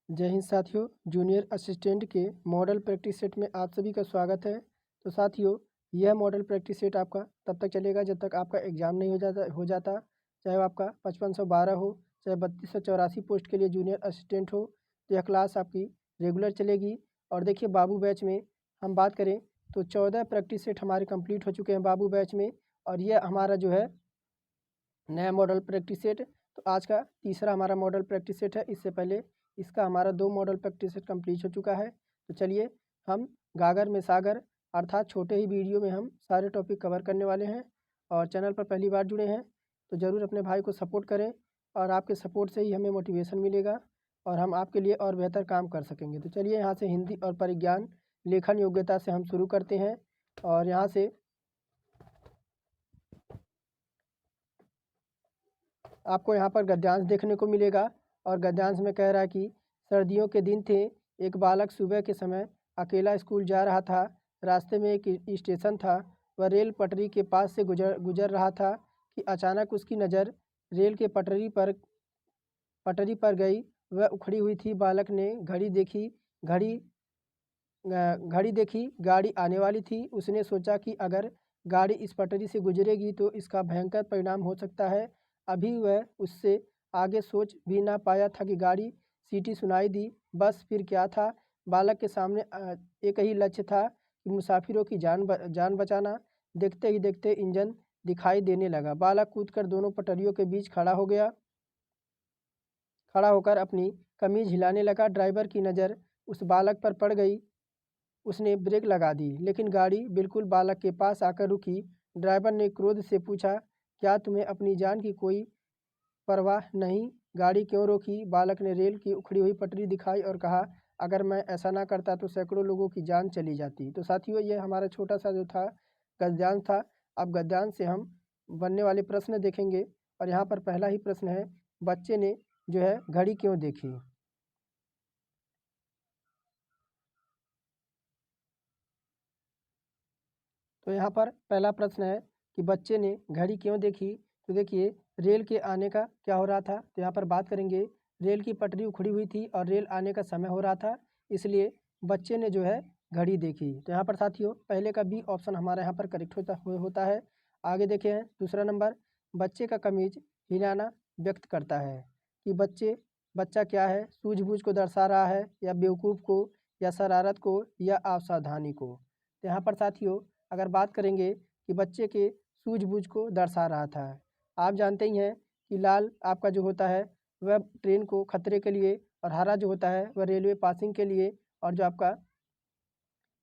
जय हिंद साथियों। Junior assistant के मॉडल प्रैक्टिस सेट में आप सभी का स्वागत है। तो साथियों, यह मॉडल प्रैक्टिस सेट आपका तब तक चलेगा जब तक आपका एग्ज़ाम नहीं हो जाता, चाहे वो आपका 5512 हो, चाहे 3284 पोस्ट के लिए जूनियर असिस्टेंट हो। तो यह क्लास आपकी रेगुलर चलेगी। और देखिए, बाबू बैच में हम बात करें तो 14 प्रैक्टिस सेट हमारे कंप्लीट हो चुके हैं बाबू बैच में। और यह हमारा जो है नया मॉडल प्रैक्टिस सेट, तो आज का तीसरा हमारा मॉडल प्रैक्टिस सेट है। इससे पहले इसका हमारा 2 मॉडल प्रैक्टिस सेट कंप्लीट हो चुका है। तो चलिए, हम गागर में सागर अर्थात छोटे ही वीडियो में हम सारे टॉपिक कवर करने वाले हैं। और चैनल पर पहली बार जुड़े हैं तो ज़रूर अपने भाई को सपोर्ट करें, और आपके सपोर्ट से ही हमें मोटिवेशन मिलेगा और हम आपके लिए और बेहतर काम कर सकेंगे। तो चलिए, यहाँ से हिंदी और परिज्ञान लेखन योग्यता से हम शुरू करते हैं। और यहाँ से आपको यहाँ पर गद्यांश देखने को मिलेगा। और गद्यांश में कह रहा है कि सर्दियों के दिन थे, एक बालक सुबह के समय अकेला स्कूल जा रहा था। रास्ते में एक स्टेशन था। वह रेल पटरी के पास से गुजर गुजर रहा था कि अचानक उसकी नज़र रेल के पटरी पर गई। वह उखड़ी हुई थी। बालक ने घड़ी घड़ी देखी, गाड़ी आने वाली थी। उसने सोचा कि अगर गाड़ी इस पटरी से गुजरेगी तो इसका भयंकर परिणाम हो सकता है। अभी वह उससे आगे सोच भी ना पाया था कि गाड़ी सीटी सुनाई दी। बस फिर क्या था, बालक के सामने एक ही लक्ष्य था कि मुसाफिरों की जान बचाना। देखते ही देखते इंजन दिखाई देने लगा। बालक कूदकर दोनों पटरियों के बीच खड़ा होकर अपनी कमीज हिलाने लगा। ड्राइवर की नज़र उस बालक पर पड़ गई। उसने ब्रेक लगा दी, लेकिन गाड़ी बिल्कुल बालक के पास आकर रुकी। ड्राइवर ने क्रोध से पूछा, क्या तुम्हें अपनी जान की कोई परवाह नहीं? गाड़ी क्यों रोकी? बालक ने रेल की उखड़ी हुई पटरी दिखाई और कहा, अगर मैं ऐसा ना करता तो सैकड़ों लोगों की जान चली जाती। तो साथियों, ये हमारा छोटा सा जो था गद्यांश था। अब गद्यांश से हम बनने वाले प्रश्न देखेंगे। और यहाँ पर पहला ही प्रश्न है, बच्चे ने जो है घड़ी क्यों देखी? तो यहाँ पर पहला प्रश्न है कि बच्चे ने घड़ी क्यों देखी। तो देखिए, रेल के आने का क्या हो रहा था, तो यहाँ पर बात करेंगे। रेल की पटरी उखड़ी हुई थी और रेल आने का समय हो रहा था, इसलिए बच्चे ने जो है घड़ी देखी। तो यहाँ पर साथियों, पहले का बी ऑप्शन हमारा यहाँ पर करेक्ट होता है। आगे देखे हैं दूसरा नंबर, बच्चे का कमीज हिलाना व्यक्त करता है कि बच्चा क्या है, सूझबूझ को दर्शा रहा है, या बेवकूफ़ को, या शरारत को, या असावधानी को। तो यहाँ पर साथियों, अगर बात करेंगे कि बच्चे के सूझबूझ को दर्शा रहा था। आप जानते ही हैं कि लाल आपका जो होता है वह ट्रेन को खतरे के लिए, और हरा जो होता है वह रेलवे पासिंग के लिए, और जो आपका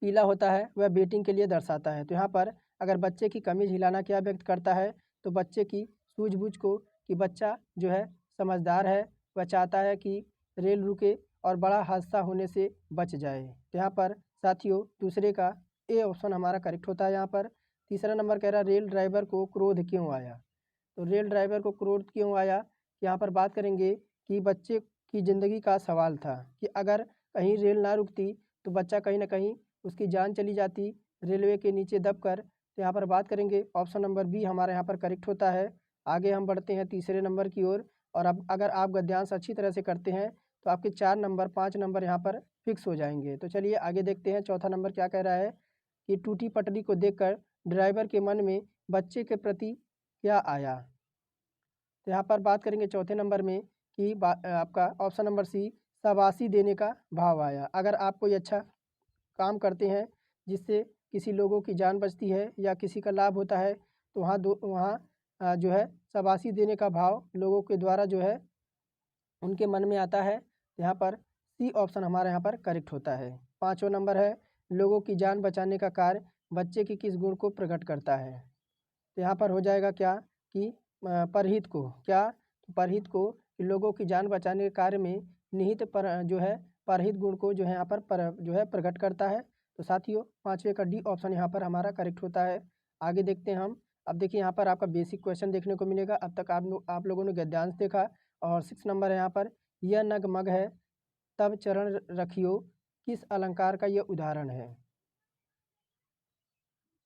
पीला होता है वह वेटिंग के लिए दर्शाता है। तो यहाँ पर अगर बच्चे की कमीज हिलाना क्या व्यक्त करता है, तो बच्चे की सूझबूझ को, कि बच्चा जो है समझदार है, वह चाहता है कि रेल रुके और बड़ा हादसा होने से बच जाए। तो यहाँ पर साथियों, दूसरे का ए ऑप्शन हमारा करेक्ट होता है। यहाँ पर तीसरा नंबर कह रहा है, रेल ड्राइवर को क्रोध क्यों आया। तो रेल ड्राइवर को क्रोध क्यों आया, यहाँ पर बात करेंगे कि बच्चे की ज़िंदगी का सवाल था कि अगर कहीं रेल ना रुकती तो बच्चा कहीं ना कहीं उसकी जान चली जाती रेलवे के नीचे दबकर। तो यहाँ पर बात करेंगे, ऑप्शन नंबर बी हमारे यहाँ पर करेक्ट होता है। आगे हम बढ़ते हैं तीसरे नंबर की ओर। और अब अगर आप गद्यांश अच्छी तरह से करते हैं तो आपके 4 नंबर 5 नंबर यहाँ पर फिक्स हो जाएंगे। तो चलिए आगे देखते हैं, चौथा नंबर क्या कह रहा है कि टूटी पटरी को देखकर ड्राइवर के मन में बच्चे के प्रति क्या आया। तो यहाँ पर बात करेंगे चौथे नंबर में कि आपका ऑप्शन नंबर सी, शाबाशी देने का भाव आया। अगर आप कोई अच्छा काम करते हैं जिससे किसी लोगों की जान बचती है या किसी का लाभ होता है, तो वहाँ जो है शाबाशी देने का भाव लोगों के द्वारा जो है उनके मन में आता है। यहाँ पर सी ऑप्शन हमारे यहाँ पर करेक्ट होता है। पाँचवा नंबर है, लोगों की जान बचाने का कार्य बच्चे के किस गुण को प्रकट करता है। तो यहाँ पर हो जाएगा क्या कि परहित को, क्या परहित को, लोगों की जान बचाने के कार्य में निहित पर जो है परहित गुण को जो है यहाँ पर जो है प्रकट करता है। तो साथियों, पाँचवे का डी ऑप्शन यहाँ पर हमारा करेक्ट होता है। आगे देखते हैं हम। अब देखिए, यहाँ पर आपका बेसिक क्वेश्चन देखने को मिलेगा। अब तक आप लोगों ने गद्यांश देखा। और 6 नंबर है यहाँ पर, यह नग मग है तब चरण रखियो, किस अलंकार का यह उदाहरण है।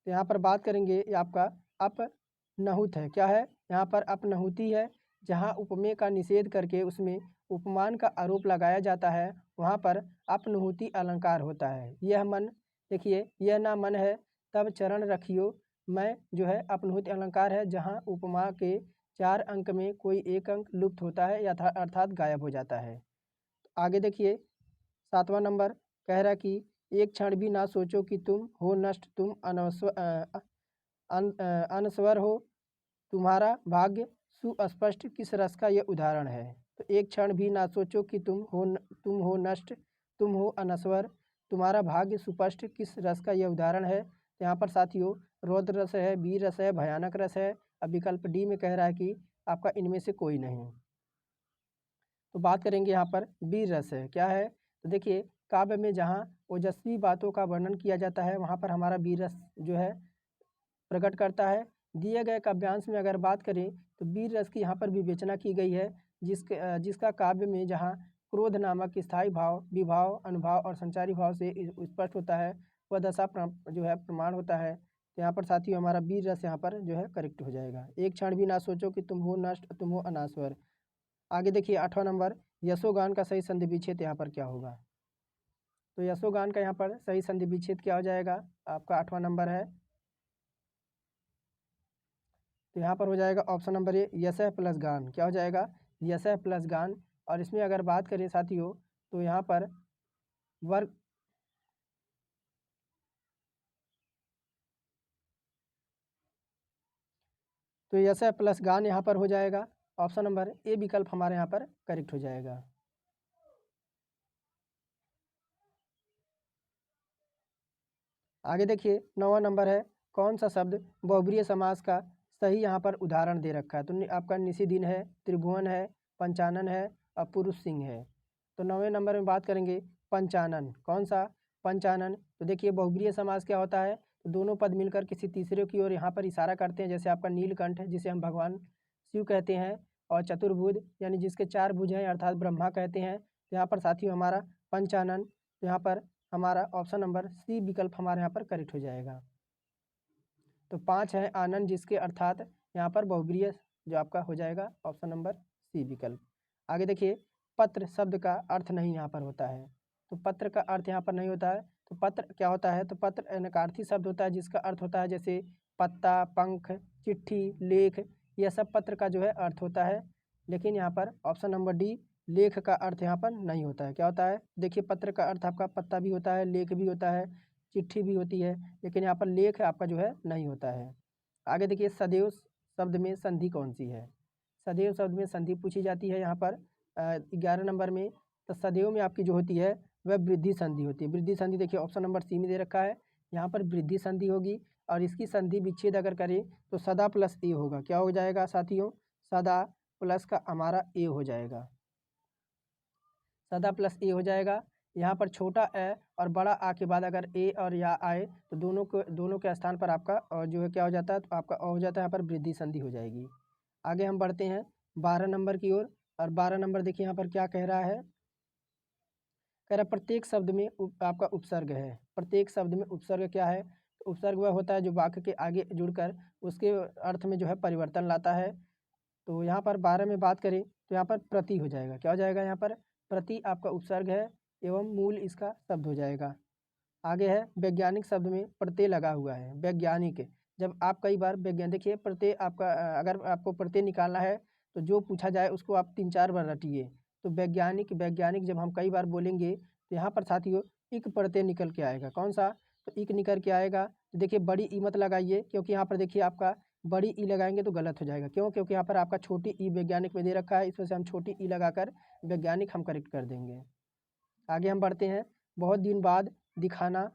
तो यहाँ पर बात करेंगे, ये आपका अपनहुत है। क्या है यहाँ पर? अपनहुति है। जहाँ उपमेय का निषेध करके उसमें उपमान का आरोप लगाया जाता है वहाँ पर अपनुहूति अलंकार होता है। यह मन, देखिए, यह ना मन है तब चरण रखियो, मैं जो है अपनुहूति अलंकार है जहाँ उपमा के 4 अंक में कोई एक अंक लुप्त होता है या अर्थात गायब हो जाता है। आगे देखिए 7वां नंबर कह रहा है कि एक क्षण भी ना सोचो कि तुम हो नष्ट, तुम अनस्वर हो, तुम्हारा भाग्य सुस्पष्ट, किस रस का यह उदाहरण है। तो एक क्षण भी ना सोचो कि तुम हो नष्ट, तुम हो अनस्वर, तुम्हारा भाग्य सुस्पष्ट, किस रस का यह उदाहरण है। तो यहाँ पर साथियों रौद्र रस है, वीर रस है, भयानक रस है। अब विकल्प डी में कह रहा है कि आपका इनमें से कोई नहीं। तो बात करेंगे यहाँ पर वीर रस है क्या है। तो देखिए काव्य में जहाँ ओजस्वी बातों का वर्णन किया जाता है वहाँ पर हमारा वीर रस जो है प्रकट करता है। दिए गए काव्यांश में अगर बात करें तो वीर रस की यहाँ पर विवेचना की गई है जिसका काव्य में जहाँ क्रोध नामक स्थायी भाव, विभाव, अनुभाव और संचारी भाव से स्पष्ट होता है, वह दशा जो है प्रमाण होता है। तो यहाँ पर साथियों हमारा वीर रस यहाँ पर जो है करेक्ट हो जाएगा। एक क्षण भी ना सोचो कि तुम हो नष्ट, तुम हो अनास्वर। आगे देखिए 8वां नंबर यशोगान का सही संधि विच्छेद यहाँ पर क्या होगा। तो यशोगान का यहाँ पर सही संधि विच्छेद क्या हो जाएगा, आपका 8वां नंबर है। तो यहाँ पर हो जाएगा ऑप्शन नंबर ए यशः प्लस गान। क्या हो जाएगा, यशः प्लस गान। और इसमें अगर बात करें साथियों तो यहाँ पर वर्ग, तो यशः प्लस गान यहाँ पर हो जाएगा। ऑप्शन नंबर ए विकल्प हमारे यहाँ पर करेक्ट हो जाएगा। आगे देखिए 9वां नंबर है कौन सा शब्द बहुब्रीहि समास का सही यहाँ पर उदाहरण दे रखा है। तो आपका निशिदिन है, त्रिभुवन है, पंचानन है और पुरुष सिंह है। तो 9वें नंबर में बात करेंगे पंचानन। कौन सा पंचानन। तो देखिए बहुब्रीहि समास क्या होता है, तो दोनों पद मिलकर किसी तीसरे की ओर यहाँ पर इशारा करते हैं। जैसे आपका नीलकंठ है जिसे हम भगवान शिव कहते हैं, और चतुर्भुज यानी जिसके 4 भुज हैं अर्थात ब्रह्मा कहते हैं। तो यहाँ पर साथियों हमारा पंचानन, तो यहाँ पर हमारा ऑप्शन नंबर सी विकल्प हमारे यहाँ पर करेक्ट हो जाएगा। तो 5 है आनंद जिसके अर्थात यहाँ पर बहुब्रीहि जो आपका हो जाएगा ऑप्शन नंबर सी विकल्प। आगे देखिए पत्र शब्द का अर्थ नहीं यहाँ पर होता है। तो पत्र का अर्थ यहाँ पर नहीं होता है। तो पत्र क्या होता है, तो पत्र नकार्थी शब्द होता है जिसका अर्थ होता है जैसे पत्ता, पंख, चिट्ठी, लेख, यह सब पत्र का जो है अर्थ होता है। लेकिन यहाँ पर ऑप्शन नंबर डी लेख का अर्थ यहाँ पर नहीं होता है। क्या होता है, देखिए पत्र का अर्थ आपका पत्ता भी होता है, लेख भी होता है, चिट्ठी भी होती है, लेकिन यहाँ पर लेख आपका जो है नहीं होता है। आगे देखिए सदैव शब्द में संधि कौन सी है। सदैव शब्द में संधि पूछी जाती है यहाँ पर 11 नंबर में। तो सदैव में आपकी जो होती है वह वृद्धि संधि होती है। वृद्धि संधि देखिए ऑप्शन नंबर सी में दे रखा है, यहाँ पर वृद्धि संधि होगी। और इसकी संधि विच्छेद अगर करें तो सदा प्लस ए होगा। क्या हो जाएगा साथियों, सदा प्लस का हमारा ए हो जाएगा, सदा प्लस ए हो जाएगा। यहाँ पर छोटा ए और बड़ा आ के बाद अगर ए और या आए तो दोनों के स्थान पर आपका जो है क्या हो जाता है, तो आपका हो जाता है, यहाँ पर वृद्धि संधि हो जाएगी। आगे हम बढ़ते हैं 12 नंबर की ओर। और 12 नंबर देखिए यहाँ पर क्या कह रहा है, कह रहा है प्रत्येक शब्द में आपका उपसर्ग है। प्रत्येक शब्द में उपसर्ग क्या है, तो उपसर्ग वह होता है जो वाक्य के आगे जुड़कर उसके अर्थ में जो है परिवर्तन लाता है। तो यहाँ पर 12 में बात करें तो यहाँ पर प्रति हो जाएगा। क्या हो जाएगा, यहाँ पर प्रति आपका उपसर्ग है एवं मूल इसका शब्द हो जाएगा। आगे है वैज्ञानिक शब्द में प्रत्यय लगा हुआ है। वैज्ञानिक, जब आप कई बार वैज्ञानिक देखिए प्रत्यय आपका अगर आपको प्रत्यय निकालना है तो जो पूछा जाए उसको आप 3-4 बार रटिए। तो वैज्ञानिक वैज्ञानिक जब हम कई बार बोलेंगे तो यहाँ पर साथियों इक प्रत्यय निकल के आएगा। कौन सा, तो इक निकल के आएगा। तो देखिए बड़ी ई मत लगाइए क्योंकि यहाँ पर देखिए आपका बड़ी ई लगाएंगे तो गलत हो जाएगा। क्यों, क्योंकि यहाँ पर आपका छोटी ई वैज्ञानिक में दे रखा है, इस वजह से हम छोटी ई लगाकर वैज्ञानिक हम करेक्ट कर देंगे। आगे हम बढ़ते हैं बहुत दिन बाद दिखाना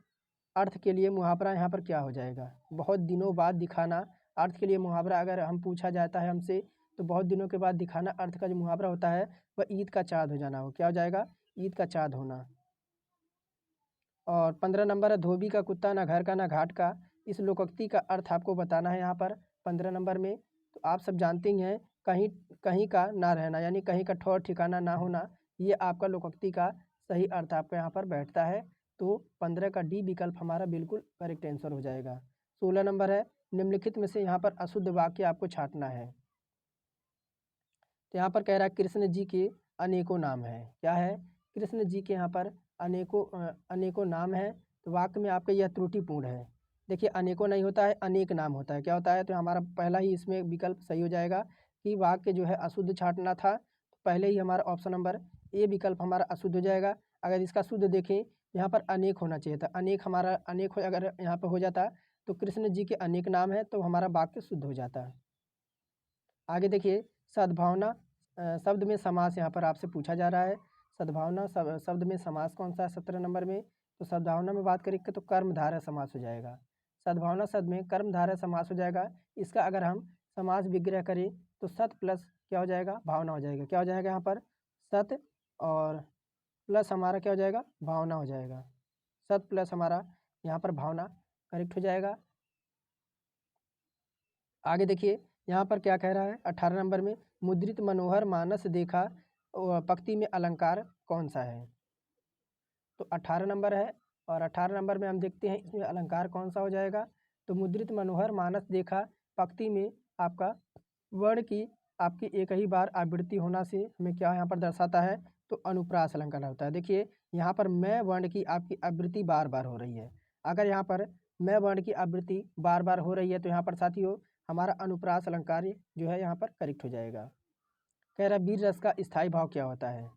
अर्थ के लिए मुहावरा यहाँ पर क्या हो जाएगा। बहुत दिनों बाद दिखाना अर्थ के लिए मुहावरा अगर हम पूछा जाता है हमसे तो बहुत दिनों के बाद दिखाना अर्थ का जो मुहावरा होता है वह ईद का चाँद हो जाना हो। क्या हो जाएगा, ईद का चाँद होना। और 15 नंबर है धोबी का कुत्ता ना घर का ना घाट का। इस लोकोक्ति का अर्थ आपको बताना है यहाँ पर 15 नंबर में। तो आप सब जानते ही हैं कहीं कहीं का ना रहना यानी कहीं का ठौर ठिकाना ना होना, ये आपका लोकोक्ति का सही अर्थ आपका यहाँ पर बैठता है। तो 15 का डी विकल्प हमारा बिल्कुल करेक्ट आंसर हो जाएगा। 16 नंबर है निम्नलिखित में से यहाँ पर अशुद्ध वाक्य आपको छांटना है। तो यहाँ पर कह रहा है कृष्ण जी के अनेकों नाम हैं। क्या है? कृष्ण जी के यहाँ पर अनेकों नाम हैं। तो वाक्य में आपका यह त्रुटिपूर्ण है। देखिए अनेकों नहीं होता है, अनेक नाम होता है। क्या होता है? तो हमारा पहला ही इसमें विकल्प सही हो जाएगा कि वाक्य जो है अशुद्ध छाँटना था। तो पहले ही हमारा ऑप्शन नंबर ए विकल्प हमारा अशुद्ध हो जाएगा। अगर इसका शुद्ध देखें, यहाँ पर अनेक होना चाहिए था। अनेक हमारा अनेक अगर यहाँ पर हो जाता तो कृष्ण जी के अनेक नाम है, तो हमारा वाक्य शुद्ध हो जाता। आगे देखिए, सद्भावना शब्द में समास यहाँ पर आपसे पूछा जा रहा है। सद्भावना शब्द में समास कौन सा है 17 नंबर में? तो सद्भावना में बात करेंगे तो कर्मधारय समास हो जाएगा। सद्भावना शब्द में कर्मधारय समास हो जाएगा। इसका अगर हम समास विग्रह करें तो सत प्लस क्या हो जाएगा? भावना हो जाएगा। क्या हो जाएगा यहाँ पर? सत और प्लस हमारा क्या हो जाएगा? भावना हो जाएगा। सत प्लस हमारा यहाँ पर भावना करेक्ट हो जाएगा। आगे देखिए, यहाँ पर क्या कह रहा है 18 नंबर में? मुद्रित मनोहर मानस देखा पंक्ति में अलंकार कौन सा है? तो 18 नंबर है और 18 नंबर में हम देखते हैं इसमें अलंकार कौन सा हो जाएगा। तो मुद्रित मनोहर मानस देखा पंक्ति में आपका वर्ण की आपकी एक ही बार आवृत्ति होना से हमें क्या यहाँ पर दर्शाता है? तो अनुप्रास अलंकार होता है। देखिए यहाँ पर मैं वर्ण की आपकी आवृत्ति बार बार हो रही है। अगर यहाँ पर मैं वर्ण की आवृत्ति बार बार हो रही है तो यहाँ पर साथियों हमारा अनुप्रास अलंकार जो है यहाँ पर करेक्ट हो जाएगा। कह रहा वीर रस का स्थायी भाव क्या होता है?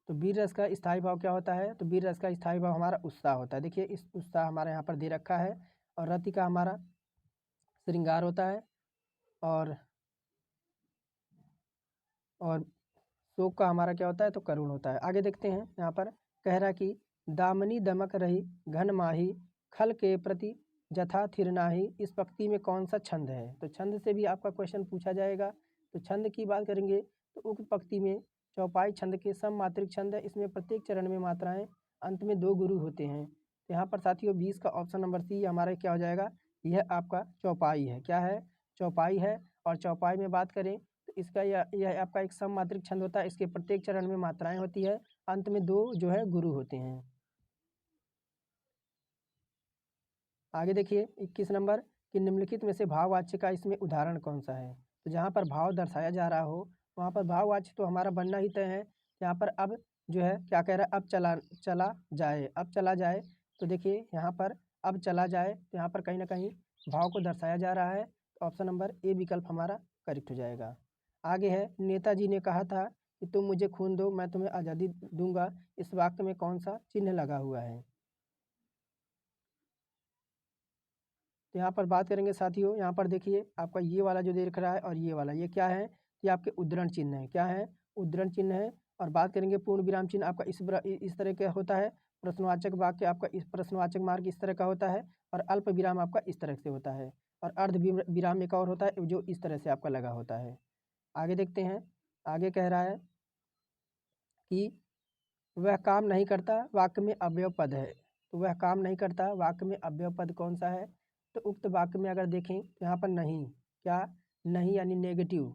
तो वीर रस का स्थायी भाव क्या होता है? तो वीर रस का स्थायी भाव हमारा उत्साह होता है। देखिए इस उत्साह हमारे यहाँ पर दे रखा है। और रति का हमारा श्रृंगार होता है और शोक का हमारा क्या होता है? तो करुण होता है। आगे देखते हैं यहाँ पर कह रहा कि दामनी दमक रही घन माही खल के प्रति जथा थिर नाही। इस पंक्ति में कौन सा छंद है? तो छंद से भी आपका क्वेश्चन पूछा जाएगा। तो छंद की बात करेंगे तो उक्त पंक्ति में चौपाई छंद के सममात्रिक छंद है। इसमें प्रत्येक चरण में मात्राएं अंत में 2 गुरु होते हैं। तो यहाँ पर साथियों 20 का ऑप्शन नंबर सी हमारा क्या हो जाएगा? यह आपका चौपाई है। क्या है? चौपाई है। और चौपाई में बात करें तो इसका यह आपका एक सममात्रिक छंद होता है। इसके प्रत्येक चरण में मात्राएं होती है, अंत में 2 जो है गुरु होते हैं। आगे देखिए 21 नंबर कि निम्नलिखित में से भाववाच्य का इसमें उदाहरण कौन सा है? तो जहाँ पर भाव दर्शाया जा रहा हो वहाँ पर भाववाच्य तो हमारा बनना ही तय है। यहाँ पर अब जो है क्या कह रहा है? अब चला जाए। अब चला जाए तो देखिए यहाँ पर अब चला जाए तो यहाँ पर कहीं ना कहीं भाव को दर्शाया जा रहा है। तो ऑप्शन नंबर ए विकल्प हमारा करेक्ट हो जाएगा। आगे है नेताजी ने कहा था कि तुम मुझे खून दो मैं तुम्हें आज़ादी दूंगा। इस वाक्य में कौन सा चिन्ह लगा हुआ है? तो यहाँ पर बात करेंगे साथियों, यहाँ पर देखिए आपका ये वाला जो देख रहा है और ये वाला ये क्या है? ये आपके उद्धरण चिन्ह है। क्या है? उद्धरण चिन्ह है। और बात करेंगे पूर्ण विराम चिन्ह आपका इस तरह का होता है। प्रश्नवाचक वाक्य आपका इस प्रश्नवाचक मार्ग इस तरह का होता है और अल्प विराम आपका इस तरह से होता है और अर्ध विराम एक और होता है जो इस तरह से आपका लगा होता है। आगे देखते हैं। आगे कह रहा है कि वह काम नहीं करता वाक्य में अव्यय पद है। तो वह काम नहीं करता वाक्य में अव्यय पद कौन सा है? तो उक्त वाक्य में अगर देखें तो यहाँ पर नहीं, क्या नहीं यानी नेगेटिव।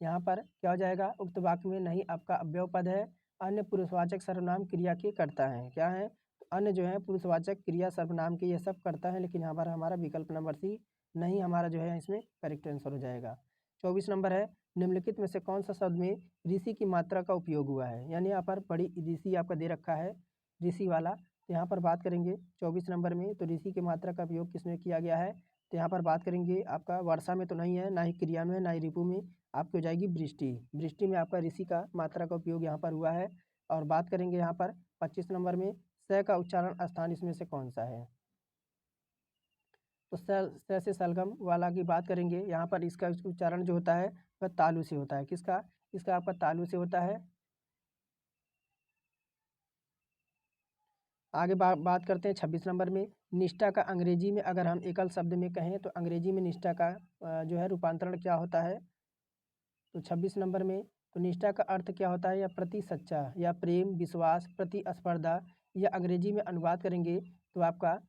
यहाँ पर क्या हो जाएगा? उक्त वाक्य में नहीं आपका अव्यय पद है। अन्य पुरुषवाचक सर्वनाम क्रिया के करता है। क्या है? तो अन्य जो है पुरुषवाचक क्रिया सर्वनाम के ये सब करता है। लेकिन यहाँ पर हमारा विकल्प नंबर सी नहीं हमारा जो है इसमें करेक्ट आंसर हो जाएगा। 24 नंबर है निम्नलिखित में से कौन सा शब्द में ऋषि की मात्रा का उपयोग हुआ है? यानी यहाँ पर बड़ी ऋषि आपका दे रखा है ऋषि वाला। तो यहाँ पर बात करेंगे 24 नंबर में तो ऋषि की मात्रा का उपयोग किसमें किया गया है? तो यहाँ पर बात करेंगे आपका वर्षा में तो नहीं है, ना ही क्रिया में, ना ही रिपु में। आपकी हो जाएगी वृष्टि। वृष्टि में आपका ऋषि का मात्रा का उपयोग यहाँ पर हुआ है। और बात करेंगे यहाँ पर 25 नंबर में स का उच्चारण स्थान इसमें से कौन सा है? तो स से सलगम वाला की बात करेंगे। यहाँ पर इसका उच्चारण जो होता है वह तालु से होता है। किसका? इसका आपका तालु से होता है। आगे बात करते हैं 26 नंबर में निष्ठा का अंग्रेजी में अगर हम एकल शब्द में कहें तो अंग्रेजी में निष्ठा का जो है रूपांतरण क्या होता है? तो 26 नंबर में तो निष्ठा का अर्थ क्या होता है? या प्रति सच्चा या प्रेम विश्वास प्रतिस्पर्धा। या अंग्रेजी में अनुवाद करेंगे तो आपका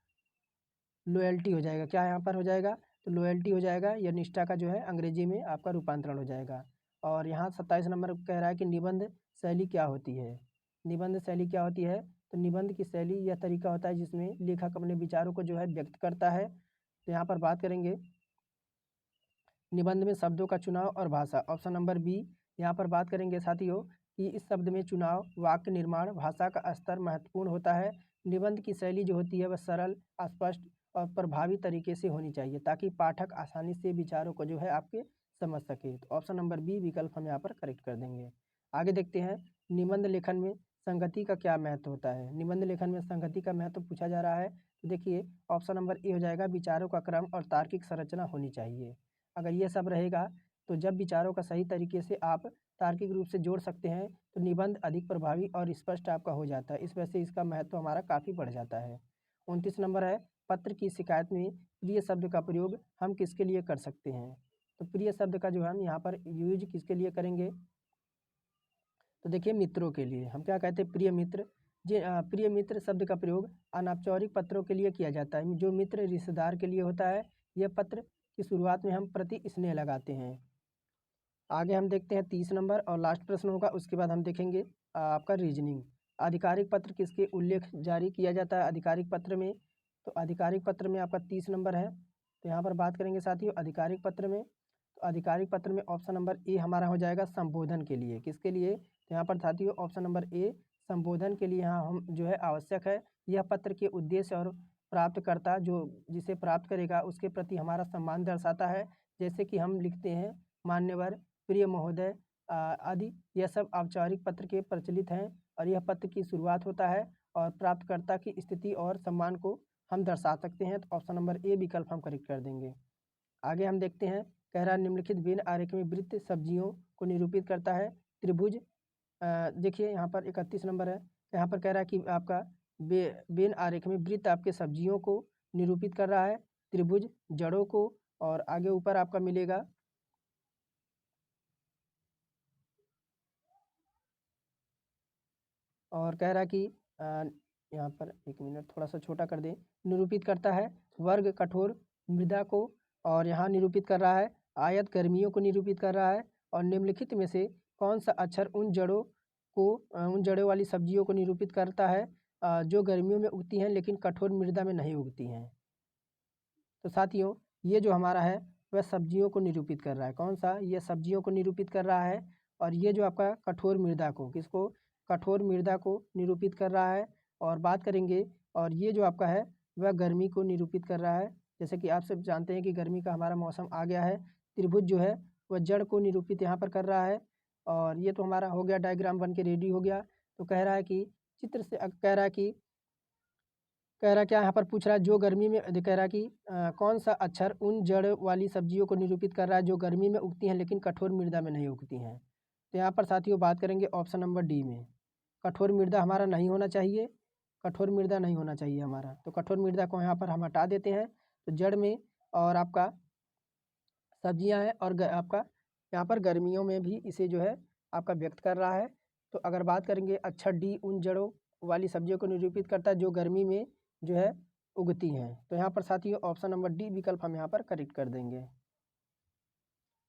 लॉयल्टी हो जाएगा। क्या यहाँ पर हो जाएगा? तो लॉयल्टी हो जाएगा। या निष्ठा का जो है अंग्रेजी में आपका रूपांतरण हो जाएगा। और यहाँ 27 नंबर कह रहा है कि निबंध शैली क्या होती है? निबंध शैली क्या होती है? तो निबंध की शैली यह तरीका होता है जिसमें लेखक अपने विचारों को जो है व्यक्त करता है। तो यहाँ पर बात करेंगे निबंध में शब्दों का चुनाव और भाषा। Option number B. यहाँ पर बात करेंगे साथियों कि इस शब्द में चुनाव, वाक्य निर्माण, भाषा का स्तर महत्वपूर्ण होता है। निबंध की शैली जो होती है वह सरल, स्पष्ट और प्रभावी तरीके से होनी चाहिए ताकि पाठक आसानी से विचारों को जो है आपके समझ सके। तो ऑप्शन नंबर बी विकल्प हम यहाँ पर करेक्ट कर देंगे। आगे देखते हैं निबंध लेखन में संगति का क्या महत्व होता है। निबंध लेखन में संगति का महत्व पूछा जा रहा है। तो देखिए ऑप्शन नंबर ए हो जाएगा, विचारों का क्रम और तार्किक संरचना होनी चाहिए। अगर ये सब रहेगा तो जब विचारों का सही तरीके से आप तार्किक रूप से जोड़ सकते हैं तो निबंध अधिक प्रभावी और स्पष्ट आपका हो जाता है। इस वजह से इसका महत्व हमारा काफ़ी बढ़ जाता है। 29 नंबर है, पत्र की शिकायत में प्रिय शब्द का प्रयोग हम किसके लिए कर सकते हैं। तो प्रिय शब्द का जो हम यहाँ पर यूज किसके लिए करेंगे, तो देखिए मित्रों के लिए। हम क्या कहते हैं, प्रिय मित्र। प्रिय मित्र शब्द का प्रयोग अनौपचारिक पत्रों के लिए किया जाता है। जो मित्र रिश्तेदार के लिए होता है, यह पत्र की शुरुआत में हम प्रति स्नेह लगाते हैं। आगे हम देखते हैं 30 नंबर और लास्ट प्रश्न होगा, उसके बाद हम देखेंगे आपका रीजनिंग। आधिकारिक पत्र किसके उल्लेख जारी किया जाता है आधिकारिक पत्र में। तो आधिकारिक पत्र में आपका 30 नंबर है। तो यहाँ पर बात करेंगे साथियों आधिकारिक पत्र में। तो आधिकारिक पत्र में ऑप्शन नंबर ए हमारा हो जाएगा संबोधन के लिए। किसके लिए, तो यहाँ पर साथियों ऑप्शन नंबर ए संबोधन के लिए यहाँ हम जो है आवश्यक है। यह पत्र के उद्देश्य और प्राप्तकर्ता जो जिसे प्राप्त करेगा उसके प्रति हमारा सम्मान दर्शाता है। जैसे कि हम लिखते हैं मान्यवर, प्रिय महोदय आदि, यह सब औपचारिक पत्र के प्रचलित हैं और यह पत्र की शुरुआत होता है और प्राप्तकर्ता की स्थिति और सम्मान को हम दर्शा सकते हैं। तो ऑप्शन नंबर ए विकल्प हम करेक्ट कर देंगे। आगे हम देखते हैं, कह रहा है निम्नलिखित वेन आरेख में वृत्त सब्जियों को निरूपित करता है। त्रिभुज, देखिए यहाँ पर 31 नंबर है। यहाँ पर कह रहा है कि आपका वेन आरेख में वृत्त आपके सब्जियों को निरूपित कर रहा है, त्रिभुज जड़ों को, और आगे ऊपर आपका मिलेगा और कह रहा है कि यहाँ पर एक मिनट थोड़ा सा छोटा कर दें, निरूपित करता है वर्ग कठोर मृदा को, और यहाँ निरूपित कर रहा है आयत गर्मियों को निरूपित कर रहा है। और निम्नलिखित में से कौन सा अक्षर उन जड़ों वाली सब्जियों को निरूपित करता है जो गर्मियों में उगती हैं लेकिन कठोर मृदा में नहीं उगती हैं। तो साथियों ये जो हमारा है वह सब्जियों को निरूपित कर रहा है। कौन सा, ये सब्जियों को निरूपित कर रहा है। और ये जो आपका कठोर मृदा को, किसको, कठोर मृदा को निरूपित कर रहा है। और बात करेंगे, और ये जो आपका है वह गर्मी को निरूपित कर रहा है। जैसे कि आप सब जानते हैं कि गर्मी का हमारा मौसम आ गया है। त्रिभुज जो है वह जड़ को निरूपित यहाँ पर कर रहा है। और ये तो हमारा हो गया, डायग्राम बन के रेडी हो गया। तो कह रहा है कि चित्र से कह रहा है कि क्या यहाँ पर पूछ रहा है, जो गर्मी में कह रहा है कि कौन सा अक्षर उन जड़ वाली सब्जियों को निरूपित कर रहा है जो गर्मी में उगती हैं लेकिन कठोर मृदा में नहीं उगती हैं। तो यहाँ पर साथियों बात करेंगे ऑप्शन नंबर डी में। कठोर मृदा हमारा नहीं होना चाहिए, कठोर मृदा नहीं होना चाहिए हमारा। तो कठोर मृदा को यहाँ पर हम हटा देते हैं। तो जड़ में और आपका सब्जियाँ हैं, और आपका यहाँ पर गर्मियों में भी इसे जो है आपका व्यक्त कर रहा है। तो अगर बात करेंगे अक्षर डी उन जड़ों वाली सब्जियों को निरूपित करता है जो गर्मी में जो है उगती हैं। तो यहाँ पर साथियों ऑप्शन नंबर डी विकल्प हम यहाँ पर करेक्ट कर देंगे।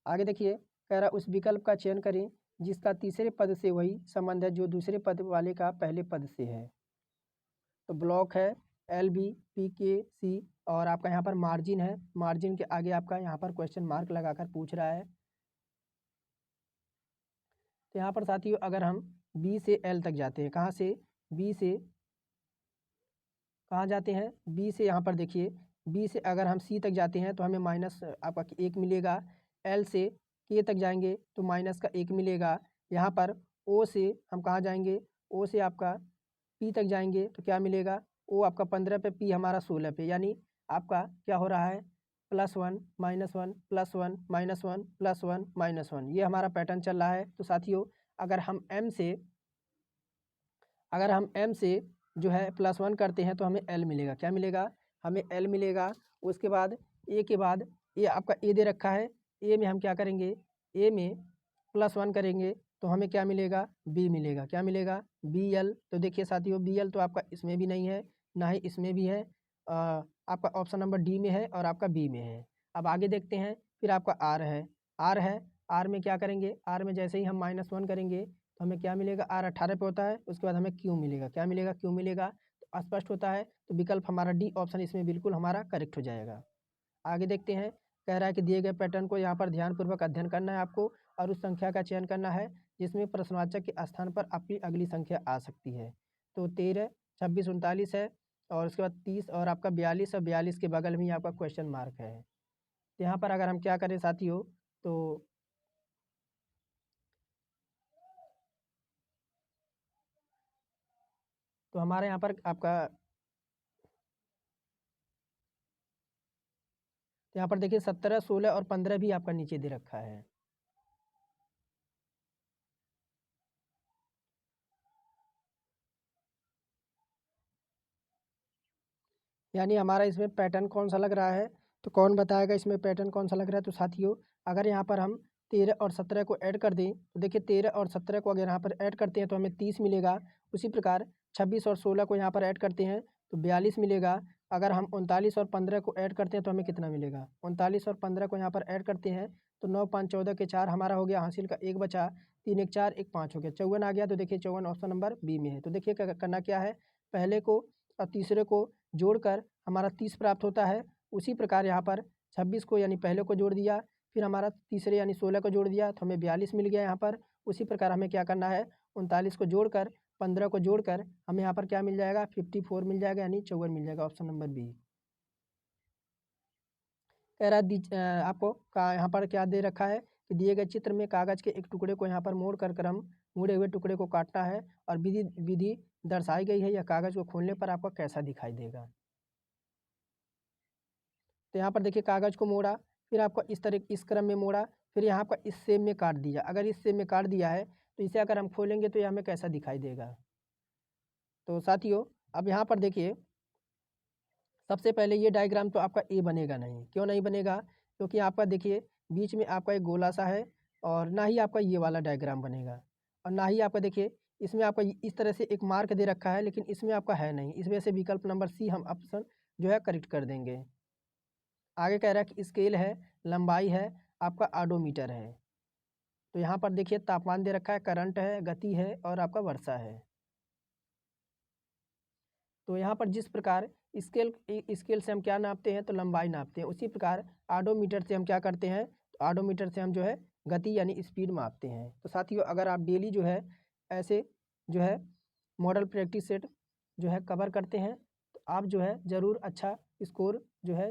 आगे देखिए, कह रहा उस विकल्प का चयन करें जिसका तीसरे पद से वही संबंध है जो दूसरे पद वाले का पहले पद से है। तो ब्लॉक है LB PKC, और आपका यहाँ पर मार्जिन है। मार्जिन के आगे आपका यहाँ पर क्वेश्चन मार्क लगाकर पूछ रहा है। तो यहाँ पर साथियों अगर हम B से L तक जाते हैं, कहाँ से, B से कहाँ जाते हैं, B से यहाँ पर देखिए, B से अगर हम C तक जाते हैं तो हमें माइनस आपका 1 मिलेगा। L से K तक जाएंगे तो माइनस का 1 मिलेगा। यहाँ पर O से हम कहाँ जाएंगे, O से आपका P तक जाएंगे तो क्या मिलेगा, O आपका 15 पे, P हमारा 16 पे, यानी आपका क्या हो रहा है +1 -1 +1 -1 +1 -1, ये हमारा पैटर्न चल रहा है। तो साथियों अगर हम M से जो है +1 करते हैं तो हमें L मिलेगा। क्या मिलेगा, हमें L मिलेगा। उसके बाद A के बाद ये आपका A दे रखा है, A में हम क्या करेंगे, A में +1 करेंगे तो हमें क्या मिलेगा, B मिलेगा। क्या मिलेगा, BL। तो देखिए साथियों BL तो आपका इसमें भी नहीं है, ना ही इसमें भी है, आपका ऑप्शन नंबर डी में है और आपका बी में है। अब आगे देखते हैं, फिर आपका R है। R में क्या करेंगे, R में जैसे ही हम -1 करेंगे तो हमें क्या मिलेगा, R 18 पे होता है। उसके बाद हमें Q मिलेगा। क्या मिलेगा, Q मिलेगा। तो स्पष्ट होता है, तो विकल्प हमारा डी ऑप्शन इसमें बिल्कुल हमारा करेक्ट हो जाएगा। आगे देखते हैं, कह रहा है कि दिए गए पैटर्न को यहाँ पर ध्यानपूर्वक अध्ययन करना है आपको और उस संख्या का चयन करना है जिसमें प्रश्नवाचक के स्थान पर आपकी अगली संख्या आ सकती है। तो 13, 26, 39 है और उसके बाद 30 और आपका 42 और 42 के बगल में ही आपका क्वेश्चन मार्क है। तो यहाँ पर अगर हम क्या करें साथियों, तो हमारे यहाँ पर आपका यहाँ पर देखिए 17, 16 और 15 भी आपका नीचे दे रखा है। यानी हमारा इसमें पैटर्न कौन सा लग रहा है, तो कौन बताएगा इसमें पैटर्न कौन सा लग रहा है। तो साथियों अगर यहाँ पर हम 13 और 17 को ऐड कर दें तो देखिए 13 और 17 को अगर यहाँ पर ऐड करते हैं तो हमें 30 मिलेगा। उसी प्रकार 26 और 16 को यहाँ पर ऐड करते हैं तो 42 मिलेगा। अगर हम 39 और 15 को ऐड करते हैं तो हमें कितना मिलेगा, 39 और 15 को यहाँ पर ऐड करते हैं तो 9, 5, 14 के 4 हमारा हो गया, हासिल का 1 बचा, 3, 1, 4, 1, 5 हो गया, 54 आ गया। तो देखिए 54 ऑप्शन नंबर बी में है। तो देखिए करना क्या है, पहले को और तीसरे को जोड़कर हमारा 30 प्राप्त होता है। उसी प्रकार यहाँ पर 26 को यानी पहले को जोड़ दिया, फिर हमारा तीसरे यानी 16 को जोड़ दिया तो हमें 42 मिल गया यहाँ पर। उसी प्रकार हमें क्या करना है, 39 को जोड़कर 15 को जोड़कर हमें यहाँ पर क्या मिल जाएगा, 54 मिल जाएगा, यानी 54 मिल जाएगा, ऑप्शन नंबर बी। कह रहा है आपको यहाँ पर क्या दे रखा है कि दिए गए चित्र में कागज के एक टुकड़े को यहाँ पर मोड़ कर क्रम मुड़े हुए टुकड़े को काटना है और विधि विधि दर्शाई गई है। यह कागज को खोलने पर आपको कैसा दिखाई देगा। तो यहाँ पर देखिए कागज़ को मोड़ा, फिर आपको इस तरह इस क्रम में मोड़ा, फिर यहाँ आपका इस शेप में काट दिया। अगर इस शेप में काट दिया है तो इसे अगर हम खोलेंगे तो ये हमें कैसा दिखाई देगा। तो साथियों अब यहाँ पर देखिए सबसे पहले ये डायग्राम तो आपका ए बनेगा नहीं। क्यों नहीं बनेगा, क्योंकि आपका देखिए बीच में आपका एक गोला सा है और ना ही आपका ये वाला डायग्राम बनेगा और ना ही आपका देखिए इसमें आपका इस तरह से एक मार्क दे रखा है, लेकिन इसमें आपका है नहीं। इस वजह से विकल्प नंबर सी हम ऑप्शन जो है करेक्ट कर देंगे। आगे कह रहा है कि स्केल है, लंबाई है, आपका ऑडोमीटर है। तो यहाँ पर देखिए तापमान दे रखा है, करंट है, गति है और आपका वर्षा है। तो यहाँ पर जिस प्रकार स्केल स्केल से हम क्या नापते हैं, तो लंबाई नापते हैं, उसी प्रकार ऑडोमीटर से हम क्या करते हैं, तो ऑडोमीटर से हम जो है गति यानी स्पीड मापते हैं। तो साथियों अगर आप डेली जो है ऐसे जो है मॉडल प्रैक्टिस सेट जो है कवर करते हैं तो आप जो है ज़रूर अच्छा स्कोर जो है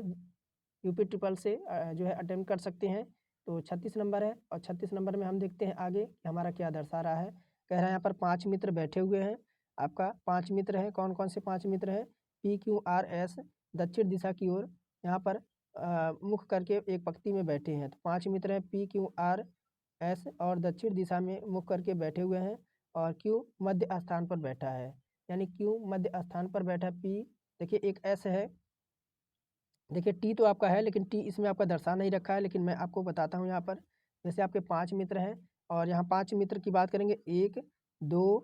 यूपी ट्रिपल से जो है अटेम्प्ट कर सकते हैं। तो 36 नंबर है और 36 नंबर में हम देखते हैं आगे कि हमारा क्या दर्शा रहा है। कह रहा है यहाँ पर 5 मित्र बैठे हुए हैं। आपका 5 मित्र हैं, कौन कौन से 5 मित्र हैं, पी क्यू आर एस दक्षिण दिशा की ओर यहाँ पर मुख करके एक पंक्ति में बैठे हैं। तो 5 मित्र हैं, पी क्यू आर एस और दक्षिण दिशा में मुख करके बैठे हुए हैं और क्यू मध्य स्थान पर बैठा है, यानी क्यू मध्य स्थान पर बैठा है। पी देखिए एक एस है, देखिए टी तो आपका है लेकिन टी इसमें आपका दर्शा नहीं रखा है, लेकिन मैं आपको बताता हूँ यहाँ पर। जैसे आपके 5 मित्र हैं और यहाँ 5 मित्र की बात करेंगे, 1, 2,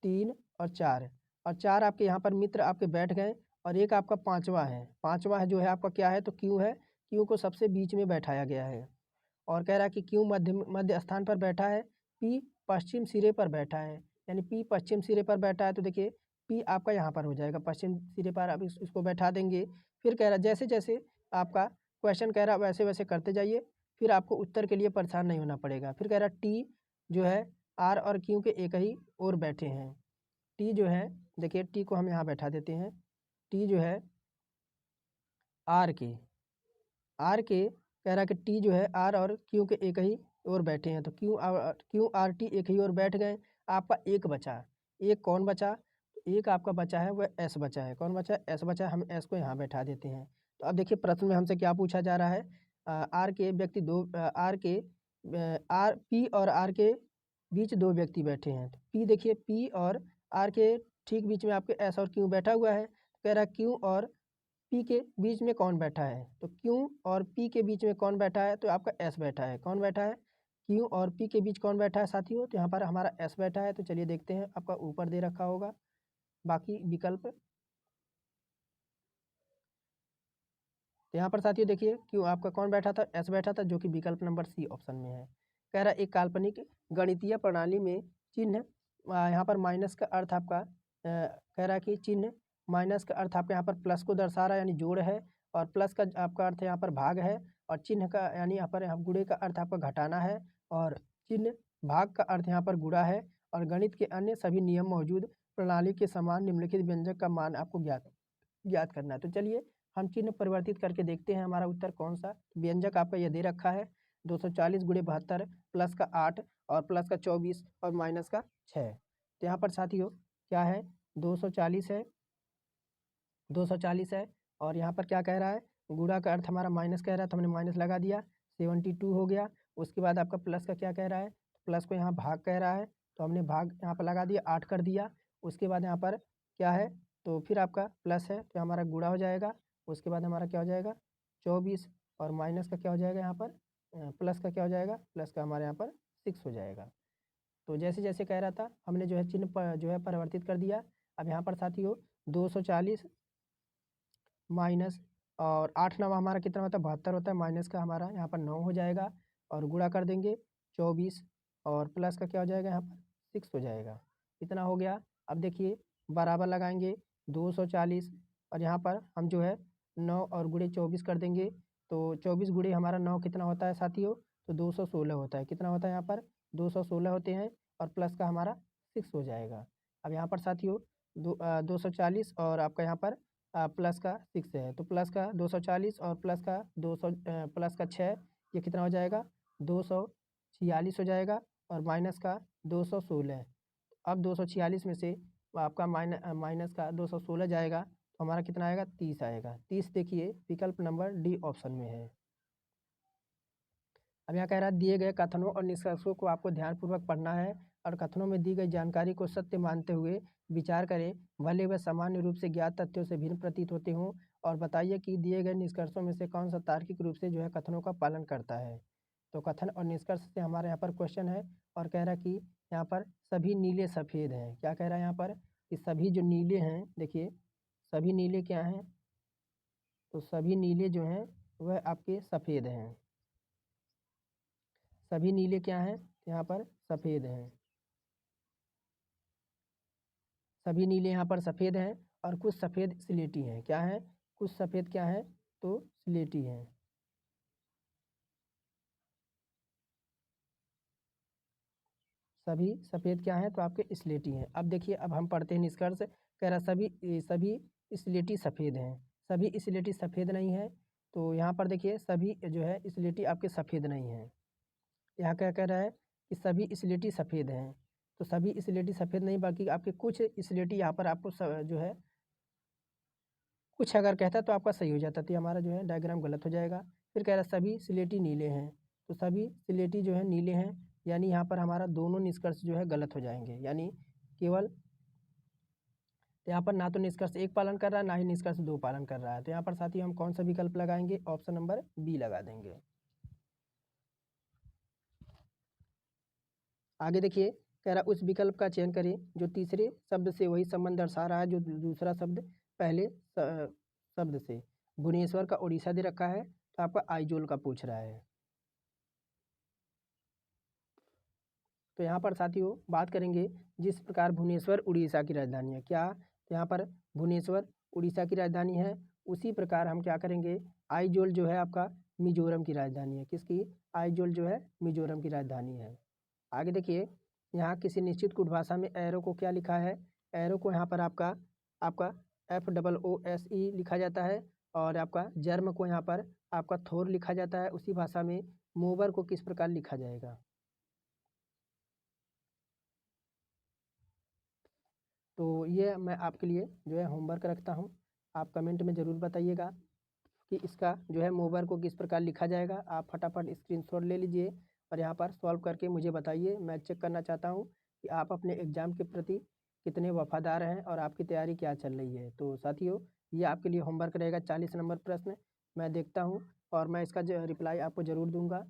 3 और 4 और 4 आपके यहाँ पर मित्र आपके बैठ गए और एक आपका पाँचवा है। पाँचवा है जो है आपका क्या है, तो क्यू है। क्यू को सबसे बीच में बैठाया गया है और कह रहा है कि क्यू मध्य मध्य स्थान पर बैठा है, पी पश्चिम सिरे पर बैठा है, यानी पी पश्चिम सिरे पर बैठा है। तो देखिए पी आपका यहाँ पर हो जाएगा, पश्चिम सिरे पर आप इसको बैठा देंगे। फिर कह रहा है जैसे जैसे आपका क्वेश्चन कह रहा है वैसे वैसे करते जाइए, फिर आपको उत्तर के लिए परेशान नहीं होना पड़ेगा। फिर कह रहा है टी जो है आर और क्यू के एक ही ओर बैठे हैं। टी जो है देखिए टी को हम यहाँ बैठा देते हैं, टी जो है आर के कह रहा है कि टी जो है आर और क्यू के एक ही ओर बैठे हैं। तो क्यू आर टी एक ही ओर बैठ गए। आपका एक बचा, एक कौन बचा, एक आपका बचा है वह एस बचा है। कौन बचा है, एस बचा है। हम एस को यहाँ बैठा देते हैं। तो अब देखिए प्रश्न में हमसे क्या पूछा जा रहा है, आर के व्यक्ति दो आर के आर पी और आर के बीच दो व्यक्ति बैठे हैं। तो पी देखिए पी और आर के ठीक बीच में आपके एस और क्यू बैठा हुआ है। कह रहा है क्यू और पी के बीच में कौन बैठा है, तो क्यू और पी के बीच में कौन बैठा है, तो आपका एस बैठा है। कौन बैठा है, क्यू और पी के बीच कौन बैठा है साथियों, तो यहाँ पर हमारा एस बैठा है। तो चलिए देखते हैं, आपका ऊपर दे रखा होगा बाकी विकल्प। तो यहाँ पर साथियों देखिए क्यू आपका कौन बैठा था, एस बैठा था, जो कि विकल्प नंबर सी ऑप्शन में है। कह रहा है एक काल्पनिक गणितीय प्रणाली में चिन्ह यहाँ पर माइनस का अर्थ आपका कह रहा है कि चिन्ह माइनस का अर्थ आपका यहाँ पर प्लस को दर्शा रहा है, यानी जोड़ है, और प्लस का आपका अर्थ यहाँ पर भाग है, और चिन्ह का यानी यहाँ पर गुणे का अर्थ आपका घटाना है और चिन्ह भाग का अर्थ यहाँ पर गुणा है और गणित के अन्य सभी नियम मौजूद प्रणाली के समान निम्नलिखित व्यंजक का मान आपको ज्ञात करना है। तो चलिए हम चिन्ह परिवर्तित करके देखते हैं हमारा उत्तर कौन सा। व्यंजक आपका यह दे रखा है 240 गुणे 72 प्लस का 8 और प्लस का 24 और माइनस का 6। तो यहाँ पर साथियों क्या है 240 है 240 है और यहाँ पर क्या कह रहा है गुणा का अर्थ हमारा माइनस कह रहा है तो हमने माइनस लगा दिया 72 हो गया। उसके बाद आपका प्लस का क्या कह रहा है प्लस को यहाँ भाग कह रहा है तो हमने भाग यहाँ पर लगा दिया 8 कर दिया। उसके बाद यहाँ पर क्या है तो फिर आपका प्लस है तो हमारा गुणा हो जाएगा। उसके बाद हमारा क्या हो जाएगा 24 और माइनस का क्या हो जाएगा यहाँ पर प्लस का क्या हो जाएगा प्लस का हमारे यहाँ पर 6 हो जाएगा। तो जैसे जैसे कह रहा था हमने जो है चिन्ह जो है परिवर्तित कर दिया। अब यहाँ पर साथियों 240 माइनस और 8 9 हमारा कितना होता है 72 होता है माइनस का हमारा यहाँ पर 9 हो जाएगा और गुणा कर देंगे 24 और प्लस का क्या हो जाएगा यहाँ पर 6 हो जाएगा। इतना हो गया। अब देखिए बराबर लगाएंगे 240 और यहाँ पर हम जो है 9 और गुणे 24 कर देंगे तो 24 गुणे हमारा 9 कितना होता है साथियों तो 216 होता है। कितना होता है यहाँ पर 216 होते हैं और प्लस का हमारा 6 हो जाएगा। अब यहाँ पर साथियों 240 और आपका यहाँ पर प्लस का 6 है तो प्लस का 240 और प्लस का 200 प्लस का 6 ये कितना हो जाएगा 246 हो जाएगा और माइनस का 216। अब 246 में से आपका माइनस का 216 जाएगा तो हमारा कितना आएगा 30 आएगा। 30 देखिए विकल्प नंबर डी ऑप्शन में है। अब यहाँ कह रहा है दिए गए कथनों और निष्कर्षों को आपको ध्यानपूर्वक पढ़ना है और कथनों में दी गई जानकारी को सत्य मानते हुए विचार करें भले वह सामान्य रूप से ज्ञात तथ्यों से भिन्न प्रतीत होते हों और बताइए कि दिए गए निष्कर्षों में से कौन सा तार्किक रूप से जो है कथनों का पालन करता है। तो कथन और निष्कर्ष से हमारे यहाँ पर क्वेश्चन है और कह रहा है कि यहाँ पर सभी नीले सफ़ेद हैं। क्या कह रहा है यहाँ पर कि सभी जो नीले हैं देखिए सभी नीले क्या हैं तो सभी नीले जो हैं वह आपके सफ़ेद हैं। सभी नीले क्या हैं यहाँ पर सफ़ेद हैं। सभी नीले यहाँ पर सफ़ेद हैं और कुछ सफ़ेद स्लेटी हैं। क्या है कुछ सफ़ेद क्या है तो स्लेटी हैं। सभी सफ़ेद क्या हैं तो आपके स्लेटी हैं। अब देखिए अब हम पढ़ते हैं निष्कर्ष। कह रहा सभी स्लेटी सफ़ेद हैं। सभी स्लेटी सफ़ेद नहीं है तो यहाँ पर देखिए सभी जो है स्लेटी आपके सफ़ेद नहीं हैं। यहाँ क्या कह रहा है कि सभी स्लेटी सफ़ेद हैं तो सभी स्लेटी सफ़ेद नहीं बल्कि आपके कुछ स्लेटी यहाँ पर आपको जो है कुछ अगर कहता तो आपका सही हो जाता तो हमारा जो है डायग्राम गलत हो जाएगा। फिर कह रहा है सभी स्लेटी नीले हैं तो सभी स्लेटी जो है नीले हैं यानी यहाँ पर हमारा दोनों निष्कर्ष जो है गलत हो जाएंगे। यानी केवल यहाँ पर ना तो निष्कर्ष 1 पालन कर रहा है ना ही निष्कर्ष 2 पालन कर रहा है। तो यहाँ पर साथियों हम कौन सा विकल्प लगाएंगे ऑप्शन नंबर बी लगा देंगे। आगे देखिए कह रहा उस विकल्प का चयन करें जो तीसरे शब्द से वही संबंध दर्शा रहा है जो दूसरा शब्द पहले शब्द से। भुवनेश्वर का उड़ीसा दे रखा है तो आपका आइजोल का पूछ रहा है। तो यहाँ पर साथियों बात करेंगे जिस प्रकार भुवनेश्वर उड़ीसा की राजधानी है। क्या तो यहाँ पर भुवनेश्वर उड़ीसा की राजधानी है उसी प्रकार हम क्या करेंगे आइजोल जो है आपका मिजोरम की राजधानी है। किसकी आइजोल जो है मिजोरम की राजधानी है। आगे देखिए यहाँ किसी निश्चित कुट भाषा में एरो को क्या लिखा है एरो को यहाँ पर आपका आपका FOOSE लिखा जाता है और आपका जर्म को यहाँ पर आपका थोर लिखा जाता है। उसी भाषा में मोबर को किस प्रकार लिखा जाएगा। तो ये मैं आपके लिए जो है होमवर्क रखता हूँ। आप कमेंट में ज़रूर बताइएगा कि इसका जो है मोबाइल को किस प्रकार लिखा जाएगा। आप फटाफट स्क्रीनशॉट ले लीजिए और यहाँ पर सॉल्व करके मुझे बताइए। मैं चेक करना चाहता हूँ कि आप अपने एग्ज़ाम के प्रति कितने वफ़ादार हैं और आपकी तैयारी क्या चल रही है। तो साथियों ये आपके लिए होमवर्क रहेगा 40 नंबर प्रश्न मैं देखता हूँ और मैं इसका रिप्लाई आपको ज़रूर दूँगा।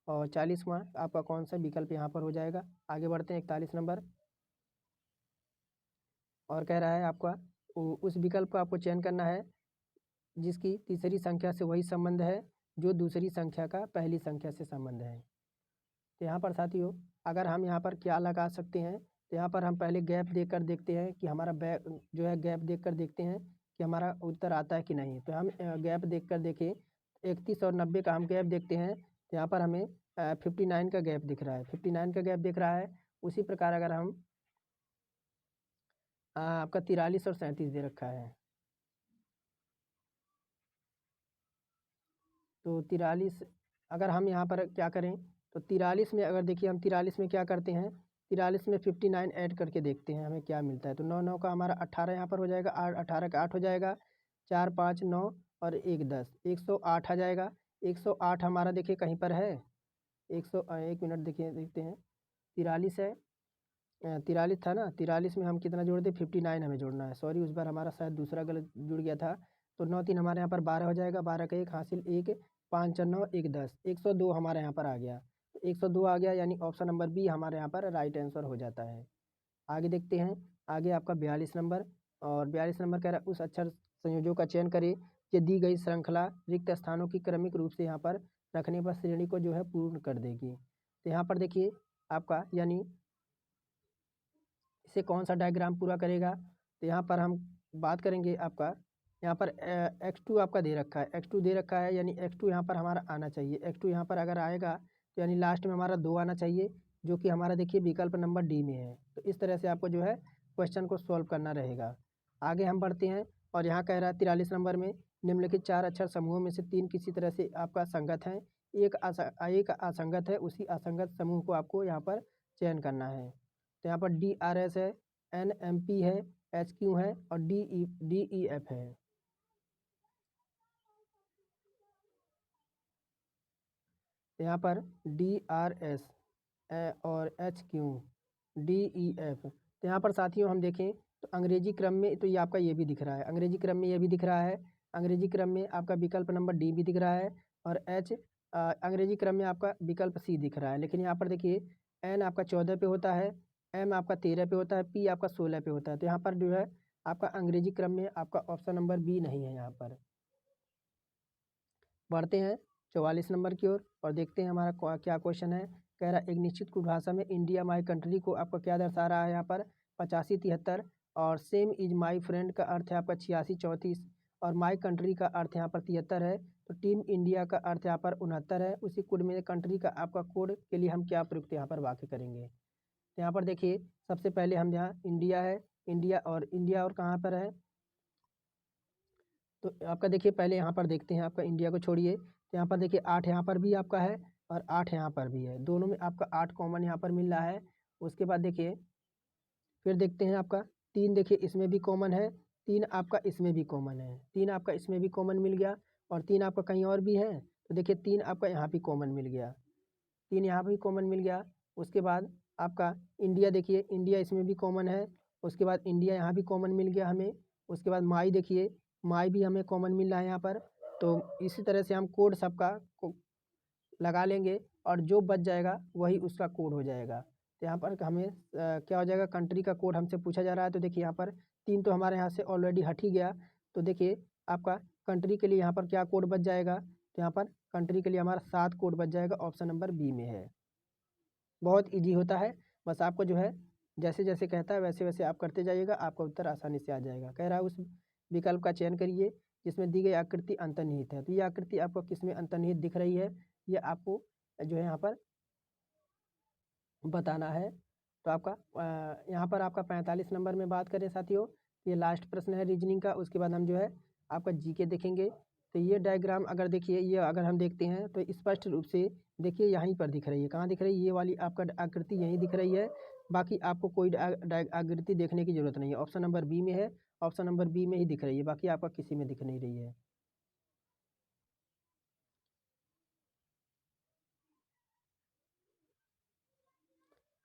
और 40वां आपका कौन सा विकल्प यहाँ पर हो जाएगा। आगे बढ़ते हैं 41 नंबर और कह रहा है आपका उस विकल्प को आपको चयन करना है जिसकी तीसरी संख्या से वही संबंध है जो दूसरी संख्या का पहली संख्या से संबंध है। तो यहाँ पर साथियों अगर हम यहाँ पर क्या लगा सकते हैं तो यहाँ पर हम पहले गैप देकर देखते हैं कि हमारा जो है गैप देखकर देखते हैं कि हमारा उत्तर आता है कि नहीं। तो हम गैप देखकर देखें 31 और 90 का हम गैप देखते हैं तो यहाँ पर हमें 59 का गैप दिख रहा है, 59 का गैप दिख रहा है। उसी प्रकार अगर हम आपका 43 और 37 दे रखा है, तो 43 अगर हम यहाँ पर क्या करें तो 43 में अगर देखिए हम 43 में क्या करते हैं, 43 में 59 ऐड करके देखते हैं हमें क्या मिलता है। तो 9 9 का हमारा 18 यहाँ पर हो जाएगा, 18 का 8 हो जाएगा, 4 5 9 और 1 10, 108 आ जाएगा। 108 हमारा देखिए कहीं पर है, 1 मिनट देखिए देखते हैं, 43 है, 43 था ना, 43 में हम कितना जोड़ दें, 59 हमें जोड़ना है। सॉरी उस बार हमारा शायद दूसरा गलत जुड़ गया था। तो 9 3 हमारे यहाँ पर 12 हो जाएगा, 12 का 1 हासिल 1, 5 4 9 1 10, 102 हमारे यहाँ पर आ गया। 102 आ गया यानी ऑप्शन नंबर बी हमारे यहाँ पर राइट आंसर हो जाता है। आगे देखते हैं, आगे आपका 42 नंबर, और 42 नंबर कह रहा है उस अक्षर संयोजों का चयन करें कि दी गई श्रृंखला रिक्त स्थानों की क्रमिक रूप से यहाँ पर रखने पर श्रेणी को जो है पूर्ण कर देगी। तो यहाँ पर देखिए आपका यानी इसे कौन सा डायग्राम पूरा करेगा, तो यहाँ पर हम बात करेंगे आपका यहाँ पर x2 आपका दे रखा है, x2 दे रखा है यानी x2 यहाँ पर हमारा आना चाहिए। x2 यहाँ पर अगर आएगा तो यानी लास्ट में हमारा 2 आना चाहिए, जो कि हमारा देखिए विकल्प नंबर डी में है। तो इस तरह से आपको जो है क्वेश्चन को सॉल्व करना रहेगा। आगे हम बढ़ते हैं, और यहाँ कह रहा है 43 नंबर में निम्नलिखित 4 अक्षर समूहों में से 3 किसी तरह से आपका संगत हैं, एक असंगत है, उसी असंगत समूह को आपको यहाँ पर चयन करना है। तो यहाँ पर DRS है, NMP है, HQ है और DEF है। यहाँ पर DRS और HQ DEF, तो यहाँ पर साथियों हम देखें तो अंग्रेजी क्रम में तो ये आपका ये भी दिख रहा है, अंग्रेजी क्रम में ये भी दिख रहा है, अंग्रेजी क्रम में आपका विकल्प नंबर डी भी दिख रहा है, और अंग्रेजी क्रम में आपका विकल्प सी दिख रहा है। लेकिन यहाँ पर देखिए N आपका 14 पे होता है, M आपका 13 पे होता है, P आपका 16 पे होता है। तो यहाँ पर जो है आपका अंग्रेजी क्रम में आपका ऑप्शन नंबर बी नहीं है। यहाँ पर बढ़ते हैं 44 नंबर की ओर और देखते हैं हमारा क्या क्वेश्चन है। कह रहा है एक निश्चित कुछ भाषा में इंडिया माई कंट्री को आपका क्या दर्शा रहा है, यहाँ पर 85 73, और सेम इज माई फ्रेंड का अर्थ है आपका 86 34, और माई कंट्री का अर्थ यहाँ पर 73 है। तो टीम इंडिया का अर्थ यहाँ पर 69 है। उसी कोड में कंट्री का आपका कोड के लिए हम क्या प्रयुक्त यहाँ पर वाक्य करेंगे। तो यहाँ पर देखिए सबसे पहले हम यहाँ इंडिया है, इंडिया और कहाँ पर है, तो आपका देखिए पहले यहाँ पर देखते हैं, आपका इंडिया को छोड़िए, तो यहाँ पर देखिए 8 यहाँ पर भी आपका है और 8 यहाँ पर भी है, दोनों में आपका 8 कॉमन यहाँ पर मिल रहा है। उसके बाद देखिए फिर देखते हैं आपका 3, देखिए इसमें भी कॉमन है, 3 आपका इसमें भी कॉमन है, 3 आपका इसमें भी कॉमन मिल गया, और 3 आपका कहीं और भी है, तो देखिए 3 आपका यहाँ भी कॉमन मिल गया, 3 यहाँ भी कॉमन मिल गया। उसके बाद आपका इंडिया, देखिए इंडिया इसमें भी कॉमन है, उसके बाद इंडिया यहाँ भी कॉमन मिल गया हमें। उसके बाद माई, देखिए माई भी हमें कॉमन मिल रहा है यहाँ पर। तो इसी तरह से हम कोड सबका लगा लेंगे और जो बच जाएगा वही उसका कोड हो जाएगा। तो यहाँ पर हमें क्या हो जाएगा, कंट्री का कोड हमसे पूछा जा रहा है। तो देखिए यहाँ पर 3 तो हमारे यहाँ से ऑलरेडी हट ही गया, तो देखिए आपका कंट्री के लिए यहाँ पर क्या कोड बच जाएगा, तो यहाँ पर कंट्री के लिए हमारा 7 कोड बच जाएगा, ऑप्शन नंबर बी में है। बहुत ईजी होता है, बस आपको जो है जैसे जैसे कहता है वैसे वैसे आप करते जाइएगा, आपका उत्तर आसानी से आ जाएगा। कह रहा है उस विकल्प का चयन करिए जिसमें दी गई आकृति अंतर्निहित है। तो ये आकृति आपको किस में अंतर्निहित दिख रही है, ये आपको जो है यहाँ पर बताना है। तो आपका यहाँ पर आपका 45 नंबर में बात करें साथियों, ये लास्ट प्रश्न है रीजनिंग का। उसके बाद हम जो है आपका जीके देखेंगे। तो ये डायग्राम अगर देखिए, ये अगर हम देखते हैं तो स्पष्ट रूप से देखिए यहीं पर दिख रही है, कहाँ दिख रही है, ये वाली आपका आकृति यहीं दिख रही है। बाकी आपको कोई आकृति देखने की जरूरत नहीं है, ऑप्शन नंबर बी में है, ऑप्शन नंबर बी में ही दिख रही है, बाकी आपका किसी में दिख नहीं रही है।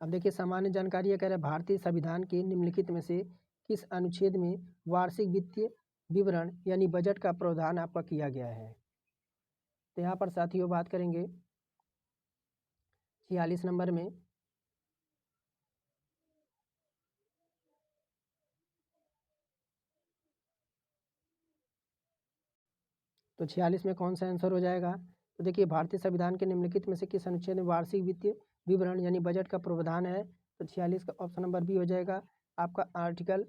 अब देखिए सामान्य जानकारी ये कह रहा है भारतीय संविधान के निम्नलिखित में से किस अनुच्छेद में वार्षिक वित्तीय विवरण यानी बजट का प्रावधान आपका किया गया है। तो यहाँ पर साथियों बात करेंगे 46 नंबर में, तो 46 में कौन सा आंसर हो जाएगा। तो देखिए भारतीय संविधान के निम्नलिखित में से किस अनुच्छेद में वार्षिक वित्तीय विवरण यानी बजट का प्रावधान है, तो 46 का ऑप्शन नंबर बी हो जाएगा आपका आर्टिकल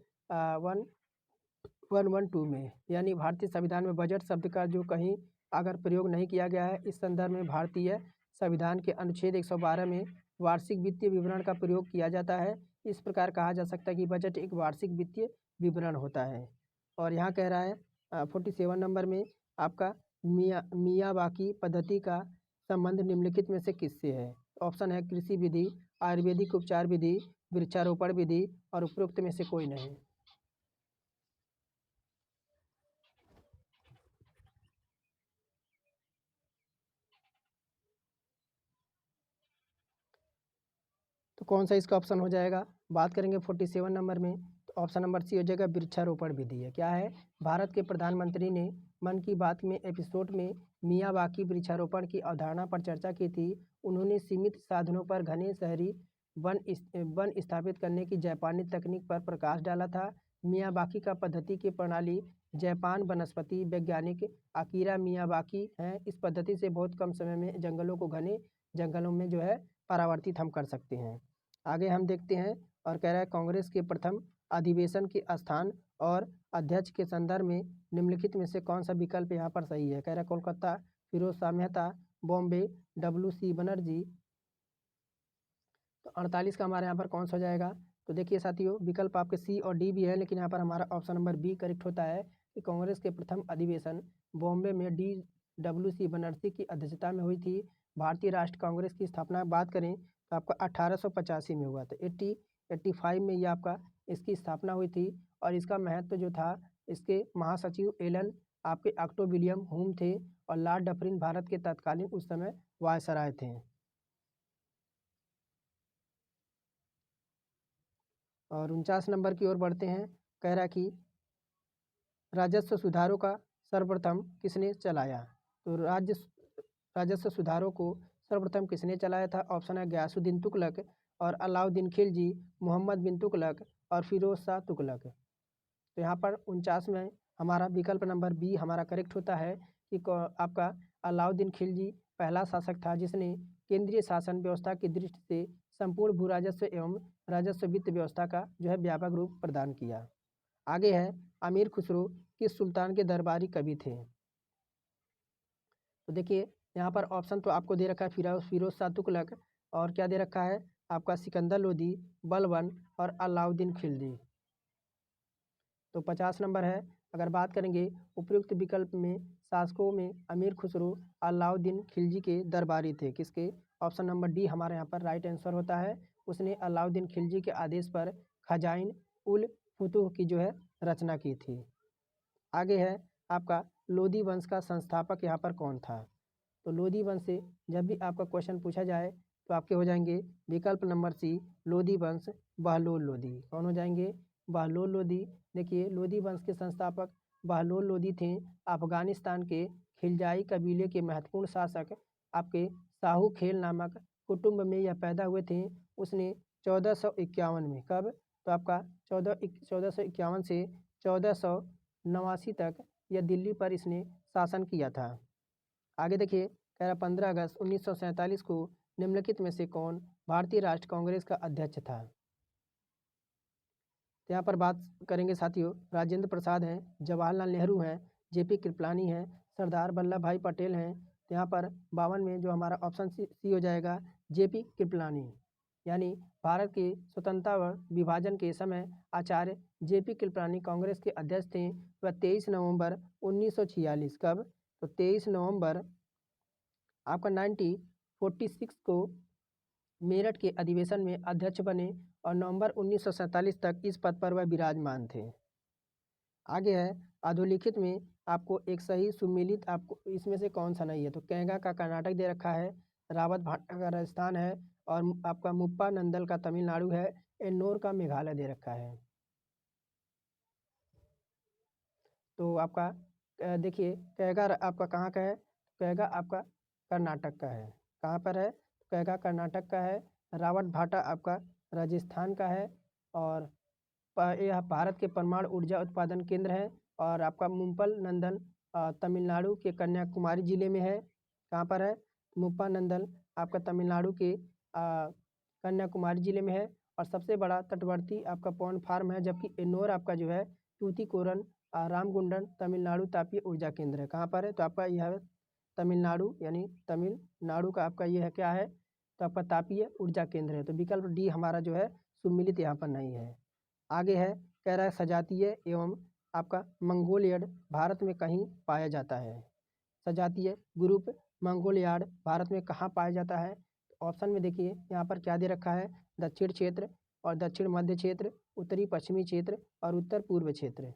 112 में। यानी भारतीय संविधान में बजट शब्द का जो कहीं अगर प्रयोग नहीं किया गया है। इस संदर्भ में भारतीय संविधान के अनुच्छेद 112 में वार्षिक वित्तीय विवरण का प्रयोग किया जाता है। इस प्रकार कहा जा सकता है कि बजट एक वार्षिक वित्तीय विवरण होता है। और यहाँ कह रहा है 47 नंबर में आपका मियावाकी पद्धति का संबंध निम्नलिखित में से किससे है? ऑप्शन है कृषि विधि, आयुर्वेदिक उपचार विधि, वृक्षारोपण विधि और उपरोक्त में से कोई नहीं। तो कौन सा इसका ऑप्शन हो जाएगा? बात करेंगे 47 नंबर में, तो ऑप्शन नंबर सी हो जाएगा वृक्षारोपण विधि है। क्या है? भारत के प्रधानमंत्री ने मन की बात में एपिसोड में मियावाकी वृक्षारोपण की अवधारणा पर चर्चा की थी। उन्होंने सीमित साधनों पर घने शहरी वन स्थापित करने की जापानी तकनीक पर प्रकाश डाला था। मियावाकी का पद्धति की प्रणाली जापान वनस्पति वैज्ञानिक आकिरा मियावाकी हैं। इस पद्धति से बहुत कम समय में जंगलों को घने जंगलों में जो है परावर्तित हम कर सकते हैं। आगे हम देखते हैं और कह रहा है कांग्रेस के प्रथम अधिवेशन के स्थान और अध्यक्ष के संदर्भ में निम्नलिखित में से कौन सा विकल्प यहाँ पर सही है? कह रहा है कोलकाता, फिरोज शाह मेहता, बॉम्बे, WC बनर्जी। तो 48 का हमारे यहाँ पर कौन सा हो जाएगा? तो देखिए साथियों, विकल्प आपके सी और डी भी है, लेकिन यहाँ पर हमारा ऑप्शन नंबर बी करेक्ट होता है कि कांग्रेस के प्रथम अधिवेशन बॉम्बे में WC बनर्जी की अध्यक्षता में हुई थी। भारतीय राष्ट्रीय कांग्रेस की स्थापना बात करें तो आपका 1885 में हुआ था। 85 में ये आपका इसकी स्थापना हुई थी। और इसका महत्व जो था, इसके महासचिव एलन आपके ऑक्टोविलियम हुम थे और लॉर्ड डफरिन भारत के तत्कालीन उस समय वायसराय थे। और 49 नंबर की ओर बढ़ते हैं। कह रहा कि राजस्व सुधारों का सर्वप्रथम किसने चलाया? तो राजस्व सुधारों को सर्वप्रथम किसने चलाया था? ऑप्शन है गयासुद्दीन तुगलक और अलाउद्दीन खिलजी, मोहम्मद बिन तुगलक और फिरोज शाह तुगलक। तो यहाँ पर 49 में हमारा विकल्प नंबर बी हमारा करेक्ट होता है कि आपका अलाउद्दीन खिलजी पहला शासक था जिसने केंद्रीय शासन व्यवस्था की दृष्टि से संपूर्ण भू राजस्व एवं राजस्व वित्त व्यवस्था का जो है व्यापक रूप प्रदान किया। आगे है अमीर खुसरो किस सुल्तान के दरबारी कवि थे? तो देखिए यहाँ पर ऑप्शन तो आपको दे रखा है फिरोज शाह तुगलक, और क्या दे रखा है आपका सिकंदर लोदी, बलबन और अलाउद्दीन खिलजी। तो 50 नंबर है। अगर बात करेंगे उपयुक्त विकल्प में शासकों में अमीर खुसरो अलाउद्दीन खिलजी के दरबारी थे। किसके? ऑप्शन नंबर डी हमारे यहाँ पर राइट आंसर होता है। उसने अलाउद्दीन खिलजी के आदेश पर खजाइन उल फुतूह की जो है रचना की थी। आगे है आपका लोदी वंश का संस्थापक यहाँ पर कौन था? तो लोदी वंश से जब भी आपका क्वेश्चन पूछा जाए तो आपके हो जाएंगे विकल्प नंबर सी लोदी वंश, बहलोल लोदी। कौन हो जाएंगे? बहलोल लोदी। देखिए लोदी वंश के संस्थापक बहलोल लोदी थे। अफगानिस्तान के खिलजाई कबीले के महत्वपूर्ण शासक आपके शाहू खेल नामक कुटुंब में यह पैदा हुए थे। उसने 1451 में, कब? तो आपका 1451 से 1489 तक यह दिल्ली पर इसने शासन किया था। आगे देखिए कह रहा 15 अगस्त 1947 को निम्नलिखित में से कौन भारतीय राष्ट्रीय कांग्रेस का अध्यक्ष था? तो यहाँ पर बात करेंगे साथियों, राजेंद्र प्रसाद हैं, जवाहरलाल नेहरू हैं, JP कृपलानी हैं, सरदार वल्लभ भाई पटेल हैं। तो यहाँ पर 52 में जो हमारा ऑप्शन सी हो जाएगा JP कृपलानी। यानी भारत के स्वतंत्रता विभाजन के समय आचार्य JP कृपलानी कांग्रेस के अध्यक्ष थे। वह 23 नवंबर 1946, कब? तो 23 नवंबर आपका 1946 को मेरठ के अधिवेशन में अध्यक्ष बने और नवंबर 1947 तक इस पद पर वह विराजमान थे। आगे है अधोलिखित में आपको एक सही सुमेलित आपको इसमें से कौन सा नहीं है? तो कैगा का कर्नाटक दे रखा है, रावत भाटा का राजस्थान है और आपका मुप्पा नंदल का तमिलनाडु है, एन्नोर का मेघालय दे रखा है। तो आपका देखिए कैगा आपका कहाँ का है? कैगा आपका कर्नाटक का है। कहाँ पर है? कैगा कर्नाटक का है। रावत भाटा आपका राजस्थान का है और यह भारत के परमाणु ऊर्जा उत्पादन केंद्र है। और आपका मुप्पल नंदन तमिलनाडु के कन्याकुमारी जिले में है। कहाँ पर है? मुप्पा नंदन आपका तमिलनाडु के कन्याकुमारी जिले में है। और सबसे बड़ा तटवर्ती आपका पॉन्ड फार्म है, जबकि एन्नोर आपका जो है तूतीकोरन रामगुंडम तमिलनाडु तापीय ऊर्जा केंद्र है। कहाँ पर है? तो आपका यह तमिलनाडु यानी तमिलनाडु का आपका ये है क्या है, तो आपका तापीय ऊर्जा केंद्र है। तो विकल्प डी हमारा जो है सुमिलित यहाँ पर नहीं है। आगे है, कह रहा है सजातीय एवं आपका मंगोलियड भारत में कहीं पाया जाता है। सजातीय ग्रुप मंगोलियाड भारत में कहाँ पाया जाता है? ऑप्शन में देखिए यहाँ पर क्या दे रखा है, दक्षिण क्षेत्र और दक्षिण मध्य क्षेत्र, उत्तरी पश्चिमी क्षेत्र और उत्तर पूर्व क्षेत्र।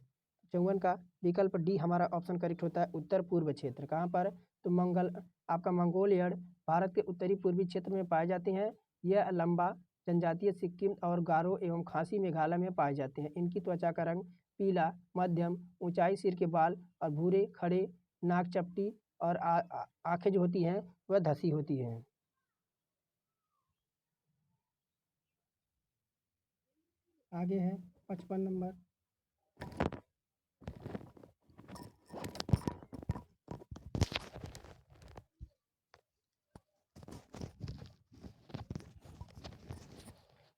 54 का विकल्प डी हमारा ऑप्शन करेक्ट होता है, उत्तर पूर्व क्षेत्र। कहाँ पर? तो आपका मंगोलियड भारत के उत्तरी पूर्वी क्षेत्र में पाए जाते हैं। यह लंबा जनजातीय सिक्किम और गारो एवं खासी मेघालय में पाए जाते हैं। इनकी त्वचा का रंग पीला, मध्यम, ऊंचाई सिर के बाल और भूरे, खड़े नाक, चपटी और आंखें जो होती हैं वह धसी होती हैं। आगे है 55 नंबर।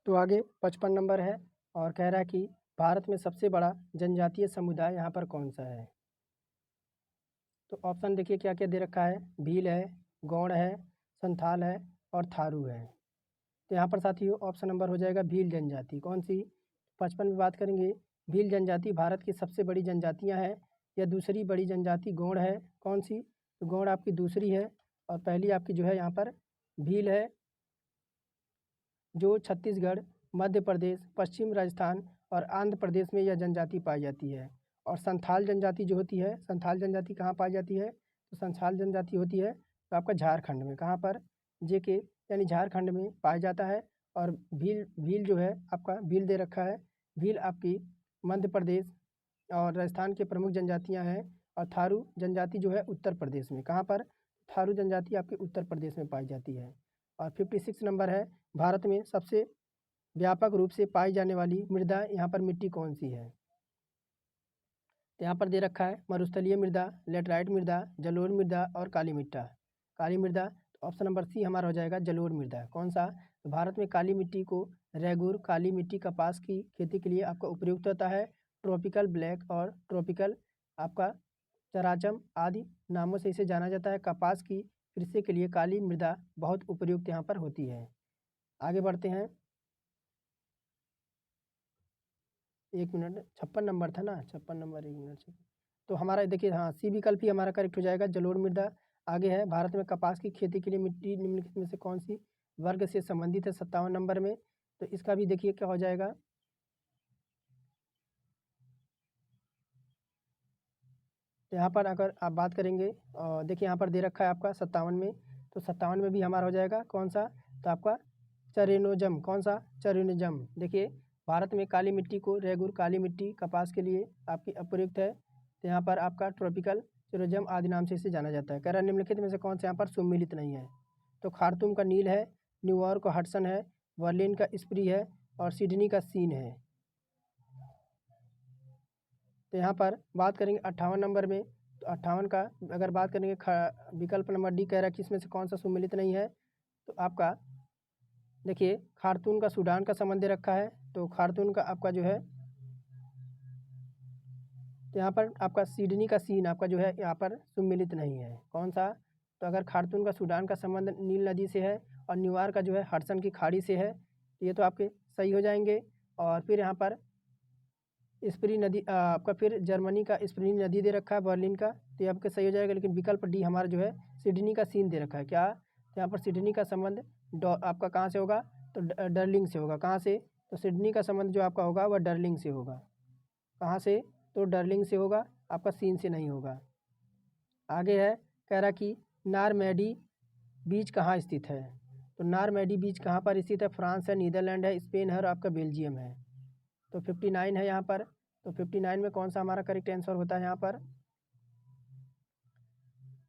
तो आगे 55 नंबर है और कह रहा है कि भारत में सबसे बड़ा जनजातीय समुदाय यहाँ पर कौन सा है? तो ऑप्शन देखिए क्या क्या दे रखा है, भील है, गौड़ है, संथाल है और थारू है। तो यहाँ पर साथियों ऑप्शन नंबर हो जाएगा भील जनजाति। कौन सी? 55 में बात करेंगे। भील जनजाति भारत की सबसे बड़ी जनजातियाँ हैं। यह दूसरी बड़ी जनजाति गौड़ है। कौन सी? तो गौड़ आपकी दूसरी है और पहली आपकी जो है यहाँ पर भील है, जो छत्तीसगढ़, मध्य प्रदेश, पश्चिम राजस्थान और आंध्र प्रदेश में यह जनजाति पाई जाती है। और संथाल जनजाति जो होती है, संथाल जनजाति कहाँ पाई जाती है? तो संथाल जनजाति होती है तो आपका झारखंड में। कहाँ पर? जेके यानी झारखंड में पाया जाता है। और भील जो है आपका भील दे रखा है। भील आपकी मध्य प्रदेश और राजस्थान की प्रमुख जनजातियाँ हैं। और थारू जनजाति जो है उत्तर प्रदेश में। कहाँ पर? थारू जनजाति आपके उत्तर प्रदेश में पाई जाती है। और 56 नंबर है, भारत में सबसे व्यापक रूप से पाई जाने वाली मृदा यहाँ पर मिट्टी कौन सी है? तो यहाँ पर दे रखा है मरुस्थलीय मृदा, लेटराइट मृदा, जलोढ़ मृदा और काली मृदा। तो ऑप्शन नंबर सी हमारा हो जाएगा जलोढ़ मृदा। कौन सा? तो भारत में काली मिट्टी को रेगुर काली मिट्टी कपास की खेती के लिए आपका उपयुक्त होता है। ट्रॉपिकल ब्लैक और ट्रॉपिकल आपका चराचम आदि नामों से इसे जाना जाता है। कपास की कृषि के लिए काली मृदा बहुत उपयुक्त यहाँ पर होती है। आगे बढ़ते हैं। 1 मिनट, 56 नंबर था ना, 56 नंबर, 1 मिनट से। तो हमारा देखिए हाँ सी विकल्प ही हमारा करेक्ट हो जाएगा, जलोढ़ मृदा। आगे है, भारत में कपास की खेती के लिए मिट्टी निम्नलिखित में से कौन सी वर्ग से संबंधित है? 57 नंबर में। तो इसका भी देखिए क्या हो जाएगा। तो यहाँ पर अगर आप बात करेंगे देखिए यहाँ पर दे रखा है आपका 57 में। तो 57 में भी हमारा हो जाएगा कौन सा? तो आपका चरेनोजम। कौन सा? चरेनोजम। देखिए भारत में काली मिट्टी को रेगुर काली मिट्टी कपास के लिए आपकी अप्रयुक्त है। तो यहाँ पर आपका ट्रॉपिकल चेरोजम आदि नाम से इसे जाना जाता है। कह रहा निम्नलिखित में से कौन सा यहाँ पर सुमिलित नहीं है? तो खार्तूम का नील है, न्यूयॉर्क का हडसन है, बर्लिन का स्प्री है और सिडनी का सीन है। तो यहाँ पर बात करेंगे 58 नंबर में। तो 58 का अगर बात करेंगे विकल्प नंबर डी कह रहा है कि इसमें से कौन सा सुमिलित नहीं है? तो आपका देखिए खार्तून का सूडान का संबंध दे रखा है। तो खार्तून का आपका जो है, तो यहाँ पर आपका सिडनी का सीन आपका जो है यहाँ पर सुमिलित नहीं है। कौन सा? तो अगर खार्तून का सूडान का संबंध नील नदी से है और न्यूयॉर्क का जो है हडसन की खाड़ी से है, तो ये तो आपके सही हो जाएंगे। और फिर यहाँ पर स्प्री नदी आपका फिर जर्मनी का स्प्री नदी दे रखा है बर्लिन का, तो ये आपके सही हो जाएगा। लेकिन विकल्प डी हमारा जो है सिडनी का सीन दे रखा है। क्या? तो यहाँ पर सिडनी का संबंध आपका कहाँ से होगा? तो डर्लिंग से होगा। कहाँ से? तो सिडनी का संबंध जो आपका होगा वह डर्लिंग से होगा। कहाँ से? तो डर्लिंग से होगा, आपका सीन से नहीं होगा। आगे है, कह रहा कि नारमेडी बीच कहाँ स्थित है? तो नारमेडी बीच कहाँ पर स्थित है? फ्रांस है, नीदरलैंड है, स्पेन है और आपका बेल्जियम है। तो 59 है यहाँ पर। तो 59 में कौन सा हमारा करेक्ट आंसर होता है यहाँ पर?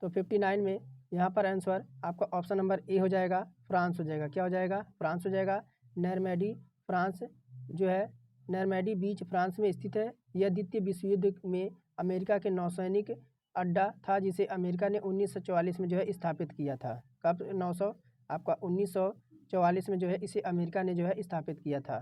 तो 59 में यहाँ पर आंसर आपका ऑप्शन नंबर ए हो जाएगा, फ्रांस हो जाएगा। क्या हो जाएगा? फ्रांस हो जाएगा। नॉर्मैडी फ्रांस जो है, नॉर्मैडी बीच फ्रांस में स्थित है। यह द्वितीय विश्व युद्ध में अमेरिका के नौसैनिक अड्डा था, जिसे अमेरिका ने 1944 में जो है स्थापित किया था। कब? 900 आपका 1944 में जो है इसे अमेरिका ने जो है स्थापित किया था।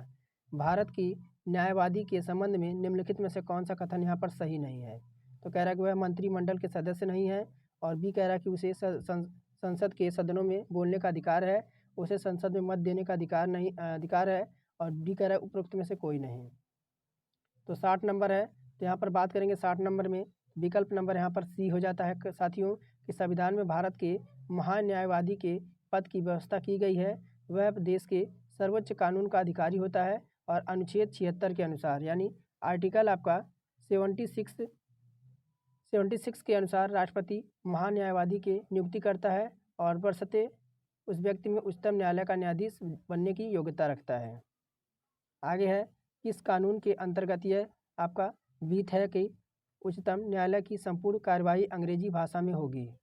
भारत की न्यायवादी के संबंध में निम्नलिखित में से कौन सा कथन यहाँ पर सही नहीं है? तो कह रहा है कि वह मंत्रिमंडल के सदस्य नहीं है और बी कह रहा है कि उसे संसद के सदनों में बोलने का अधिकार है, उसे संसद में मत देने का अधिकार है, और डी कह रहा है उपरोक्त में से कोई नहीं। तो 60 नंबर है, तो यहाँ पर बात करेंगे 60 नंबर में विकल्प नंबर यहाँ पर सी हो जाता है साथियों, कि संविधान में भारत के महान्यायवादी के पद की व्यवस्था की गई है। वह देश के सर्वोच्च कानून का अधिकारी होता है और अनुच्छेद 76 के अनुसार, यानी आर्टिकल आपका 76 के अनुसार राष्ट्रपति महान्यायवादी की नियुक्ति करता है और बशर्ते उस व्यक्ति में उच्चतम न्यायालय का न्यायाधीश बनने की योग्यता रखता है। आगे है, किस कानून के अंतर्गत यह आपका विहित है कि उच्चतम न्यायालय की संपूर्ण कार्यवाही अंग्रेजी भाषा में होगी।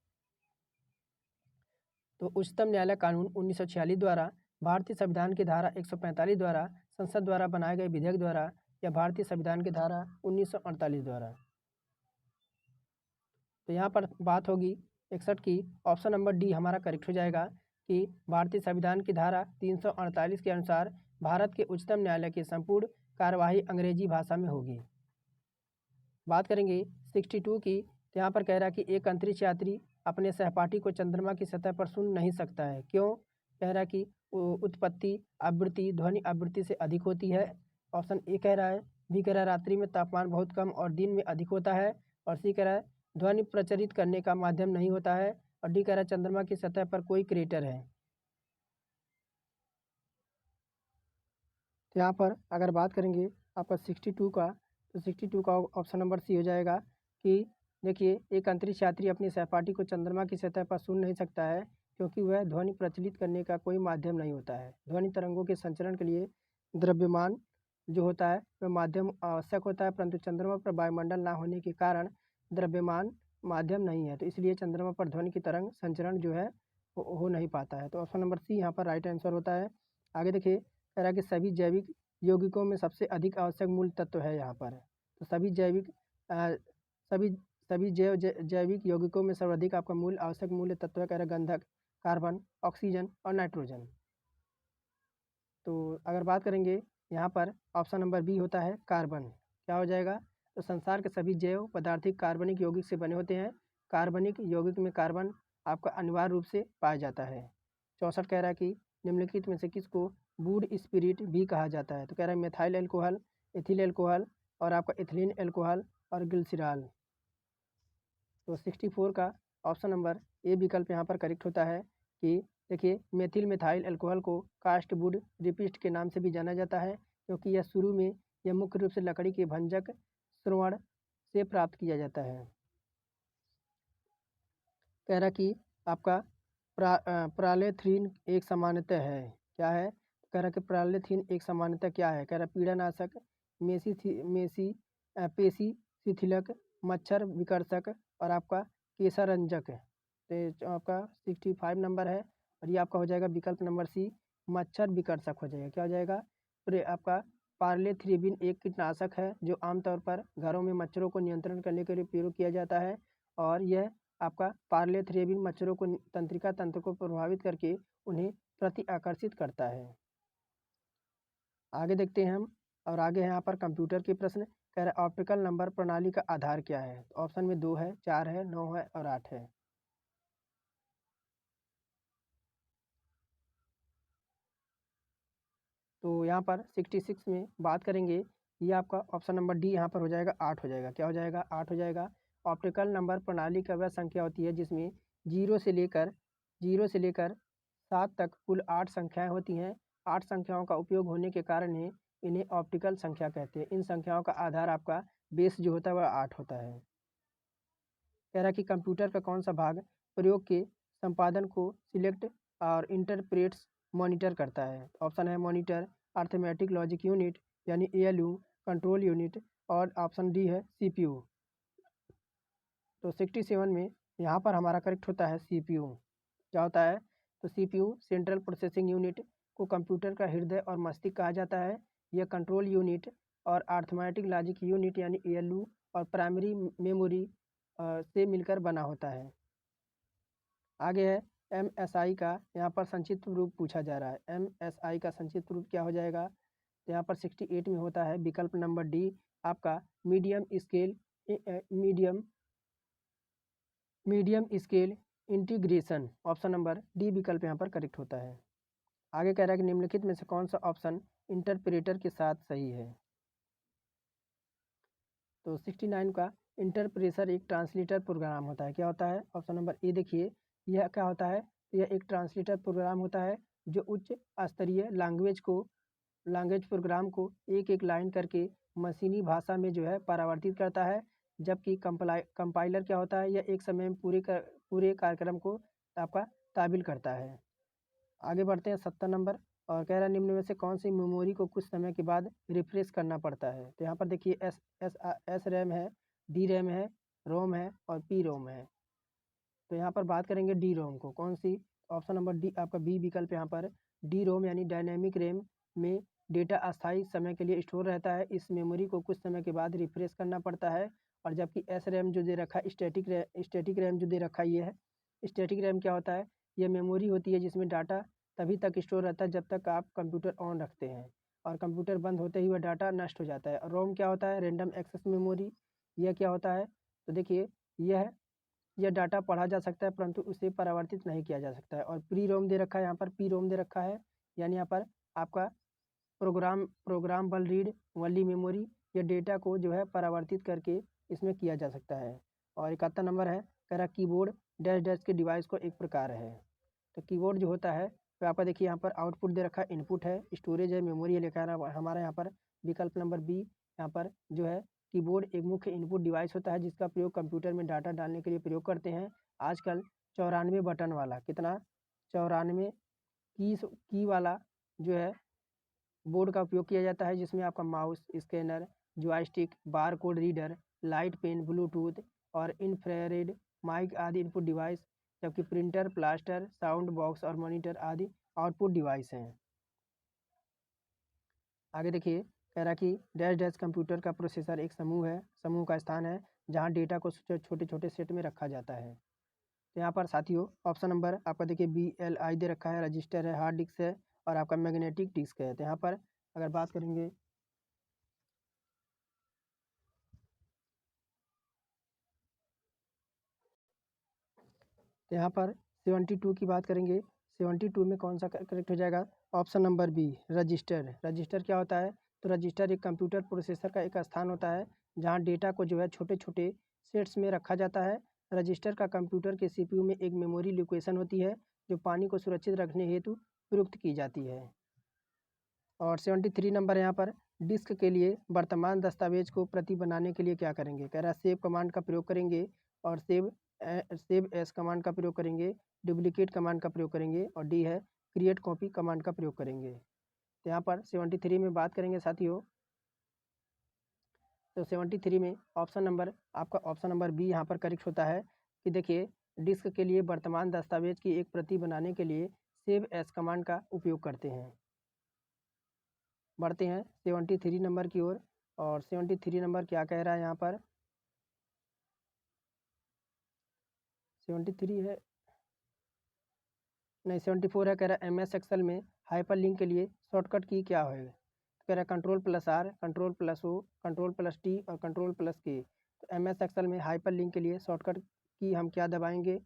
तो उच्चतम न्यायालय कानून 1946 द्वारा, भारतीय संविधान की धारा 145 द्वारा, संसद द्वारा बनाए गए विधेयक द्वारा, या भारतीय संविधान की धारा 1948 द्वारा। तो यहाँ पर बात होगी 61 की, ऑप्शन नंबर डी हमारा करेक्ट हो जाएगा कि भारतीय संविधान की धारा 348 के अनुसार भारत के उच्चतम न्यायालय की संपूर्ण कार्यवाही अंग्रेजी भाषा में होगी। बात करेंगे 62 की, तो यहाँ पर कह रहा है कि एक अंतरिक्ष यात्री अपने सहपाठी को चंद्रमा की सतह पर सुन नहीं सकता है, क्यों? कह रहा है कि उत्पत्ति आवृत्ति ध्वनि आवृत्ति से अधिक होती है। ऑप्शन ए कह रहा है, बी कह रहा है रात्रि में तापमान बहुत कम और दिन में अधिक होता है, और सी कह रहा है ध्वनि प्रचारित करने का माध्यम नहीं होता है, और डी कह रहा है चंद्रमा की सतह पर कोई क्रेटर है। तो यहाँ पर अगर बात करेंगे आपका 62 का, तो 62 का ऑप्शन नंबर सी हो जाएगा कि देखिए, एक अंतरिक्ष यात्री अपनी सहपाठी को चंद्रमा की सतह पर सुन नहीं सकता है क्योंकि वह ध्वनि प्रचलित करने का कोई माध्यम नहीं होता है। ध्वनि तरंगों के संचरण के लिए द्रव्यमान जो होता है वह माध्यम आवश्यक होता है, परंतु चंद्रमा पर वायुमंडल ना होने के कारण द्रव्यमान माध्यम नहीं है, तो इसलिए चंद्रमा पर ध्वनि की तरंग संचरण जो है हो नहीं पाता है। तो ऑप्शन नंबर सी यहाँ पर राइट आंसर होता है। आगे देखिए, कह रहा है कि सभी जैविक यौगिकों में सबसे अधिक आवश्यक मूल तत्व है यहाँ पर। तो सभी सभी सभी जैविक यौगिकों में सर्वाधिक आपका मूल आवश्यक मूल्य तत्व है, कह रहा है गंधक, कार्बन, ऑक्सीजन और नाइट्रोजन। तो अगर बात करेंगे यहाँ पर ऑप्शन नंबर बी होता है कार्बन, क्या हो जाएगा? तो संसार के सभी जैव पदार्थिक कार्बनिक यौगिक से बने होते हैं। कार्बनिक यौगिक में कार्बन आपका अनिवार्य रूप से पाया जाता है। 64 कह रहा है कि निम्नलिखित में से किसको वुड स्पिरिट भी कहा जाता है? तो कह रहा है मेथाइल एल्कोहल, एथिल एल्कोहल और आपका एथिलीन एल्कोहल और ग्लिसरॉल। तो 64 का ऑप्शन नंबर ए विकल्प यहाँ पर करेक्ट होता है कि देखिए, मेथिल मेथाइल अल्कोहल को कास्ट वुड रिपिस्ट के नाम से भी जाना जाता है क्योंकि यह शुरू में यह मुख्य रूप से लकड़ी के भंजक श्रवण से प्राप्त किया जाता है। कह रहा कि आपका प्रालेथ्रीन एक सामान्यतः है, क्या है? कह रहा कि प्रालेथीन एक सामान्यतः क्या है? कह रहा पीड़ानाशक, पेशी शिथिलक, मच्छर विकर्षक और आपका केसरंजक। तो आपका 65 नंबर है और ये आपका हो जाएगा विकल्प नंबर सी, मच्छर विकर्षक हो जाएगा। क्या हो जाएगा? आपका पार्लेथ्रिबिन एक कीटनाशक है जो आमतौर पर घरों में मच्छरों को नियंत्रण करने के लिए प्रयोग किया जाता है, और यह आपका पार्लेथ्रिबिन मच्छरों को तंत्रिका तंत्र को प्रभावित करके उन्हें प्रति आकर्षित करता है। आगे देखते हैं हम, और आगे है यहाँ पर कंप्यूटर के प्रश्न। कह रहे ऑप्टिकल नंबर प्रणाली का आधार क्या है? तो ऑप्शन में 2 है, 4 है, 9 है और 8 है। तो यहाँ पर 66 में बात करेंगे, ये आपका ऑप्शन नंबर डी यहाँ पर हो जाएगा 8 हो जाएगा। क्या हो जाएगा? 8 हो जाएगा। ऑप्टिकल नंबर प्रणाली का वह संख्या होती है जिसमें 0 से लेकर 7 तक कुल 8 संख्याएं होती हैं। 8 संख्याओं का उपयोग होने के कारण ही इन्हें ऑप्टिकल संख्या कहते हैं। इन संख्याओं का आधार आपका बेस जो होता है वह 8 होता है। कह रहा है कि कंप्यूटर का कौन सा भाग प्रयोग के संपादन को सिलेक्ट और इंटरप्रेट्स मॉनिटर करता है? ऑप्शन है मॉनिटर, अर्थमेटिक लॉजिक यूनिट यानी ALU, कंट्रोल यूनिट, और ऑप्शन डी है CPU। तो 67 में यहाँ पर हमारा करेक्ट होता है CPU। क्या होता है? तो CPU सेंट्रल प्रोसेसिंग यूनिट को कंप्यूटर का हृदय और मस्तिष्क कहा जाता है। यह कंट्रोल यूनिट और अर्थमेटिक लॉजिक यूनिट यानी ALU और प्राइमरी मेमोरी से मिलकर बना होता है। आगे है MSI का, यहाँ पर संक्षिप्त रूप पूछा जा रहा है। MSI का संक्षिप्त रूप क्या हो जाएगा? तो यहाँ पर 68 में होता है विकल्प नंबर डी आपका medium medium scale integration, option number D विकल्प यहाँ पर करेक्ट होता है। आगे कह रहा है कि निम्नलिखित में से कौन सा ऑप्शन इंटरप्रेटर के साथ सही है। तो 69 का इंटरप्रेटर एक ट्रांसलेटर प्रोग्राम होता है। क्या होता है? ऑप्शन नंबर ए देखिए, यह क्या होता है? यह एक ट्रांसलेटर प्रोग्राम होता है जो उच्च स्तरीय लैंग्वेज प्रोग्राम को एक एक लाइन करके मशीनी भाषा में जो है परावर्तित करता है, जबकि कंपाइलर क्या होता है? यह एक समय में पूरे कार्यक्रम को आपका ताबिल करता है। आगे बढ़ते हैं 70 नंबर, और कह रहा है निम्न में से कौन सी मेमोरी को कुछ समय के बाद रिफ्रेश करना पड़ता है। तो यहाँ पर देखिए एस रैम है, डी रैम है, रोम है और पी रोम है। तो यहाँ पर बात करेंगे डी रोम को, कौन सी? ऑप्शन नंबर डी आपका बी विकल्प यहाँ पर डी रोम यानी डायनेमिक रैम में डेटा अस्थायी समय के लिए स्टोर रहता है। इस मेमोरी को कुछ समय के बाद रिफ्रेश करना पड़ता है। और जबकि एस रैम जो दे रखा है, स्टैटिक रैम जो दे रखा है ये है। स्टैटिक रैम क्या होता है? ये मेमोरी होती है जिसमें डाटा तभी तक स्टोर रहता है जब तक आप कंप्यूटर ऑन रखते हैं, और कंप्यूटर बंद होते ही वह डाटा नष्ट हो जाता है। और रोम क्या होता है? Random access memory. यह क्या होता है? तो देखिए, यह डाटा पढ़ा जा सकता है परंतु उसे परावर्तित नहीं किया जा सकता है। और प्री रोम दे रखा है, यहाँ पर पी रोम दे रखा है, यानी यहाँ पर आपका प्रोग्राम बल रीड वनली मेमोरी। यह डेटा को जो है परावर्तित करके इसमें किया जा सकता है। और 71 नंबर है, कह रहा कीबोर्ड डैश डैश के डिवाइस को एक प्रकार है। तो कीबोर्ड जो होता है तो आपका देखिए यहाँ पर आउटपुट दे रखा है, इनपुट है, स्टोरेज है, मेमोरी है, लिखा है हमारा यहाँ पर विकल्प नंबर बी। यहाँ पर जो है कीबोर्ड एक मुख्य इनपुट डिवाइस होता है जिसका प्रयोग कंप्यूटर में डाटा डालने के लिए प्रयोग करते हैं। आजकल 94 बटन वाला, कितना? 94 की वाला जो है बोर्ड का उपयोग किया जाता है, जिसमें आपका mouse, scanner, joystick, bar code reader, light pen, Bluetooth और इंफ्रारेड माइक आदि इनपुट डिवाइस, जबकि प्रिंटर, प्लास्टर, साउंड बॉक्स और मॉनिटर आदि आउटपुट डिवाइस हैं। आगे देखिए, कह रहा कि डैश डैश कंप्यूटर का प्रोसेसर एक समूह का स्थान है जहां डेटा को छोटे छोटे सेट में रखा जाता है। तो यहाँ पर साथियों ऑप्शन नंबर आपका देखिए BLI दे रखा है, रजिस्टर है, हार्ड डिस्क है और आपका मैग्नेटिक डिस्क है। तो यहाँ पर अगर बात करेंगे तो यहाँ पर 72 की बात करेंगे। 72 में कौन सा करेक्ट हो जाएगा? Option number B, register. Register क्या होता है? तो रजिस्टर एक कंप्यूटर प्रोसेसर का एक स्थान होता है जहाँ डेटा को जो है छोटे छोटे सेट्स में रखा जाता है। रजिस्टर का कंप्यूटर के CPU में एक मेमोरी लोकेशन होती है जो पानी को सुरक्षित रखने हेतु प्रयुक्त की जाती है। और 73 नंबर यहाँ पर डिस्क के लिए वर्तमान दस्तावेज को प्रति बनाने के लिए क्या करेंगे? कह रहा है सेव कमांड का प्रयोग करेंगे और सेव एस कमांड का प्रयोग करेंगे, डुप्लीकेट कमांड का प्रयोग करेंगे और डी है क्रिएट कॉपी कमांड का प्रयोग करेंगे। तो यहाँ पर 73 में बात करेंगे साथियों, तो 73 में ऑप्शन नंबर बी यहाँ पर करेक्ट होता है कि देखिए डिस्क के लिए वर्तमान दस्तावेज की एक प्रति बनाने के लिए सेव एस कमांड का उपयोग करते हैं। बढ़ते हैं 73 नंबर की ओर, और 73 नंबर क्या कह रहा है यहाँ पर? 73 है नहीं, 74 है। कह रहा है MS एक्सेल में हाइपर लिंक के लिए शॉर्टकट की क्या है? कह रहा है Ctrl+R, Ctrl+O, Ctrl+T और Ctrl+K। तो MS एक्सेल में हाइपर लिंक के लिए शॉर्टकट की हम क्या दबाएंगे?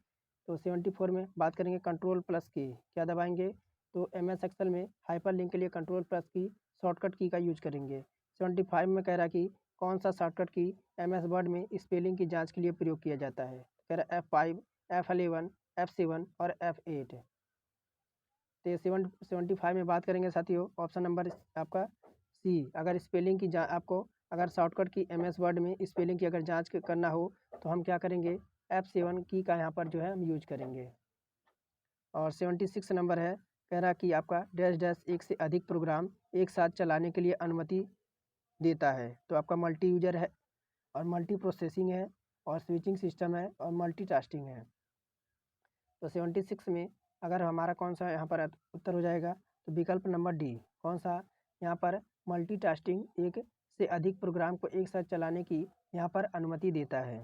तो 74 में बात करेंगे Ctrl+K, क्या दबाएंगे? तो MS एक्सेल में हाइपर लिंक के लिए Ctrl+की शॉर्टकट की का यूज करेंगे। 75 में कह रहा है कि कौन सा शॉर्टकट की MS वर्ड में स्पेलिंग की जाँच के लिए प्रयोग किया जाता है? कह रहा है F5, F11, F7 और F8। तो 75 में बात करेंगे साथियों, ऑप्शन नंबर आपका सी। अगर स्पेलिंग की आपको अगर शॉर्टकट की MS वर्ड में स्पेलिंग की अगर जांच करना हो तो हम क्या करेंगे? F7 की का यहाँ पर जो है हम यूज करेंगे। और 76 नंबर है, कह रहा कि आपका डैश डैश एक से अधिक प्रोग्राम एक साथ चलाने के लिए अनुमति देता है। तो आपका मल्टी यूजर है और मल्टी प्रोसेसिंग है और स्विचिंग सिस्टम है और मल्टीटास्किंग है। तो 76 में अगर हमारा कौन सा यहाँ पर उत्तर हो जाएगा? तो विकल्प नंबर डी। कौन सा? यहाँ पर मल्टीटास्किंग एक से अधिक प्रोग्राम को एक साथ चलाने की यहाँ पर अनुमति देता है।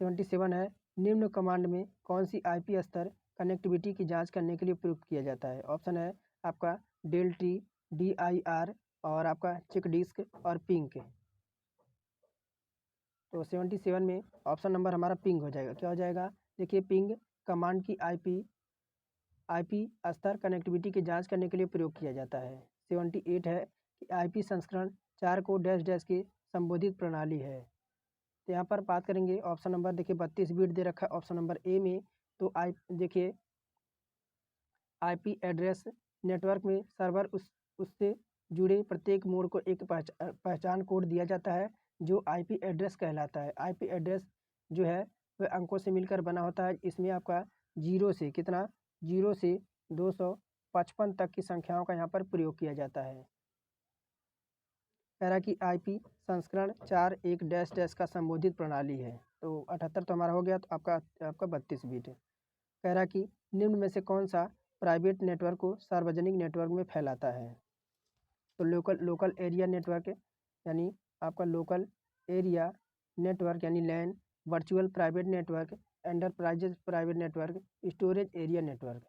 77 है, निम्न कमांड में कौन सी IP स्तर कनेक्टिविटी की जांच करने के लिए प्रयुक्त किया जाता है? ऑप्शन है आपका डेल टी, DIR और आपका चेक डिस्क और पिंक। तो 77 में ऑप्शन नंबर हमारा पिंग हो जाएगा। क्या हो जाएगा? देखिए पिंग कमांड की आईपी स्तर कनेक्टिविटी की जांच करने के लिए प्रयोग किया जाता है। 78 है कि आईपी संस्करण 4 को डैश डैश की संबोधित प्रणाली है। तो यहाँ पर बात करेंगे ऑप्शन नंबर, देखिए 32 बिट दे रखा है ऑप्शन नंबर ए में। तो देखिए आईपी एड्रेस नेटवर्क में सर्वर उससे जुड़े प्रत्येक मोड को एक पहचान कोड दिया जाता है जो आईपी एड्रेस कहलाता है। आईपी एड्रेस जो है वह अंकों से मिलकर बना होता है। इसमें आपका 0 से 255 तक की संख्याओं का यहाँ पर प्रयोग किया जाता है। कह रहा कि आईपी संस्करण 4 एक डैश डैश का संबोधित प्रणाली है। तो 78 तो हमारा हो गया। तो आपका 32 बिट है। कह रहा कि निम्न में से कौन सा प्राइवेट नेटवर्क को सार्वजनिक नेटवर्क में फैलाता है? तो लोकल एरिया नेटवर्क यानी आपका लोकल एरिया नेटवर्क यानी LAN, virtual private network, enterprises private network, storage area network.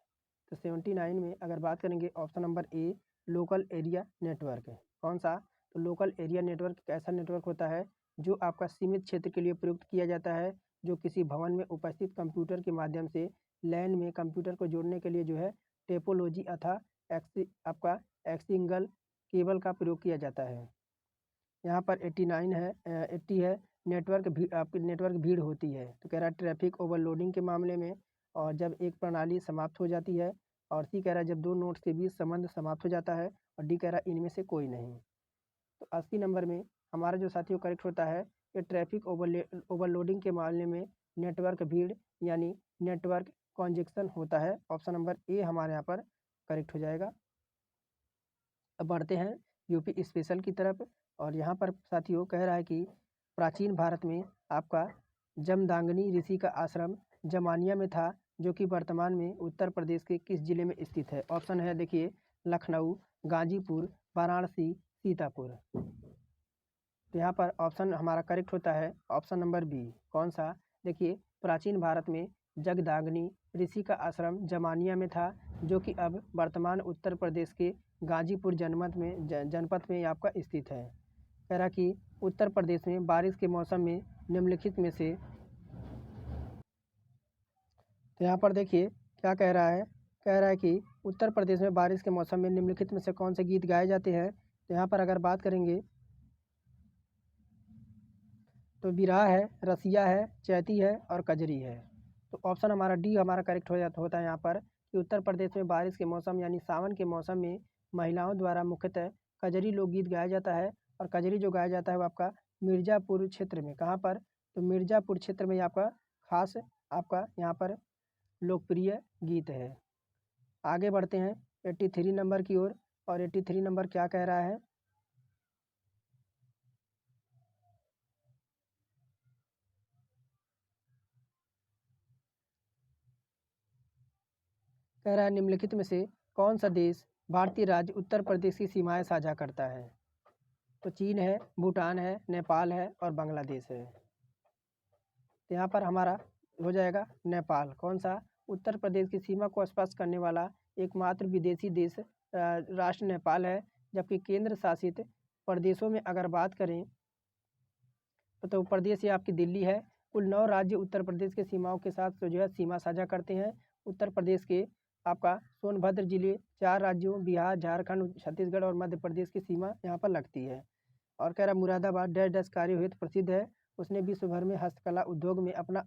तो 79 में अगर बात करेंगे option number A local area network है। कौन सा? तो लोकल एरिया नेटवर्क एक ऐसा नेटवर्क होता है जो आपका सीमित क्षेत्र के लिए प्रयुक्त किया जाता है, जो किसी भवन में उपस्थित कंप्यूटर के माध्यम से लैन में कंप्यूटर को जोड़ने के लिए जो है टेपोलॉजी अथा आपका एक्सिंगल केबल का प्रयोग किया जाता है। यहाँ पर 89 है 80 है आपकी नेटवर्क भीड़ होती है। तो कह रहा है ट्रैफिक ओवरलोडिंग के मामले में, और जब एक प्रणाली समाप्त हो जाती है। और सी कह रहा है जब दो नोड्स के बीच संबंध समाप्त हो जाता है। और डी कह रहा है इनमें से कोई नहीं। तो 80 नंबर में हमारा जो साथियों करेक्ट होता है कि ट्रैफिक ओवरलोडिंग के मामले में नेटवर्क भीड़ यानी नेटवर्क कॉन्जेक्शन होता है। ऑप्शन नंबर ए हमारे यहाँ पर करेक्ट हो जाएगा। अब बढ़ते हैं यूपी स्पेशल की तरफ। और यहाँ पर साथियों कह रहा है कि प्राचीन भारत में आपका जमदाग्नि ऋषि का आश्रम जमानिया में था, जो कि वर्तमान में उत्तर प्रदेश के किस जिले में स्थित है? ऑप्शन है देखिए लखनऊ, गाजीपुर, वाराणसी, सीतापुर। तो यहाँ पर ऑप्शन हमारा करेक्ट होता है ऑप्शन नंबर बी। कौन सा? देखिए प्राचीन भारत में जगदाग्नि ऋषि का आश्रम जमानिया में था, जो कि अब वर्तमान उत्तर प्रदेश के गाजीपुर जनपद में आपका स्थित है। कह रहा कि उत्तर प्रदेश में बारिश के मौसम में निम्नलिखित में से, तो यहाँ पर देखिए क्या कह रहा है? कह रहा है कि उत्तर प्रदेश में बारिश के मौसम में निम्नलिखित में से कौन से गीत गाए जाते हैं? तो यहाँ पर अगर बात करेंगे तो बिरहा है, रसिया है, चैती है और कजरी है। तो ऑप्शन हमारा डी हमारा करेक्ट होता है यहाँ पर कि उत्तर प्रदेश में बारिश के मौसम यानी सावन के मौसम में महिलाओं द्वारा मुख्यतः कजरी लोकगीत गाया जाता है। और कजरी जो गाया जाता है वो आपका मिर्ज़ापुर क्षेत्र में। कहाँ पर? तो मिर्ज़ापुर क्षेत्र में आपका खास आपका यहाँ पर लोकप्रिय गीत है। आगे बढ़ते हैं 83 नंबर की ओर। और 83 नंबर क्या कह रहा है? कह रहा है निम्नलिखित में से कौन सा देश भारतीय राज्य उत्तर प्रदेश की सीमाएं साझा करता है? तो चीन है, भूटान है, नेपाल है और बांग्लादेश है। तो यहाँ पर हमारा हो जाएगा नेपाल। कौन सा? उत्तर प्रदेश की सीमा को स्पर्श करने वाला एकमात्र विदेशी देश राष्ट्र नेपाल है। जबकि केंद्र शासित प्रदेशों में अगर बात करें तो प्रदेश ये आपकी दिल्ली है। कुल 9 राज्य उत्तर प्रदेश के सीमाओं के साथ जो है सीमा साझा करते हैं। उत्तर प्रदेश के आपका सोनभद्र जिले 4 राज्यों बिहार, झारखंड, छत्तीसगढ़ और मध्य प्रदेश की सीमा यहाँ पर लगती है। और कह रहा मुरादाबाद डैश डैश कार्यों हेतु प्रसिद्ध है। उसने विश्व भर में हस्तकला उद्योग में अपना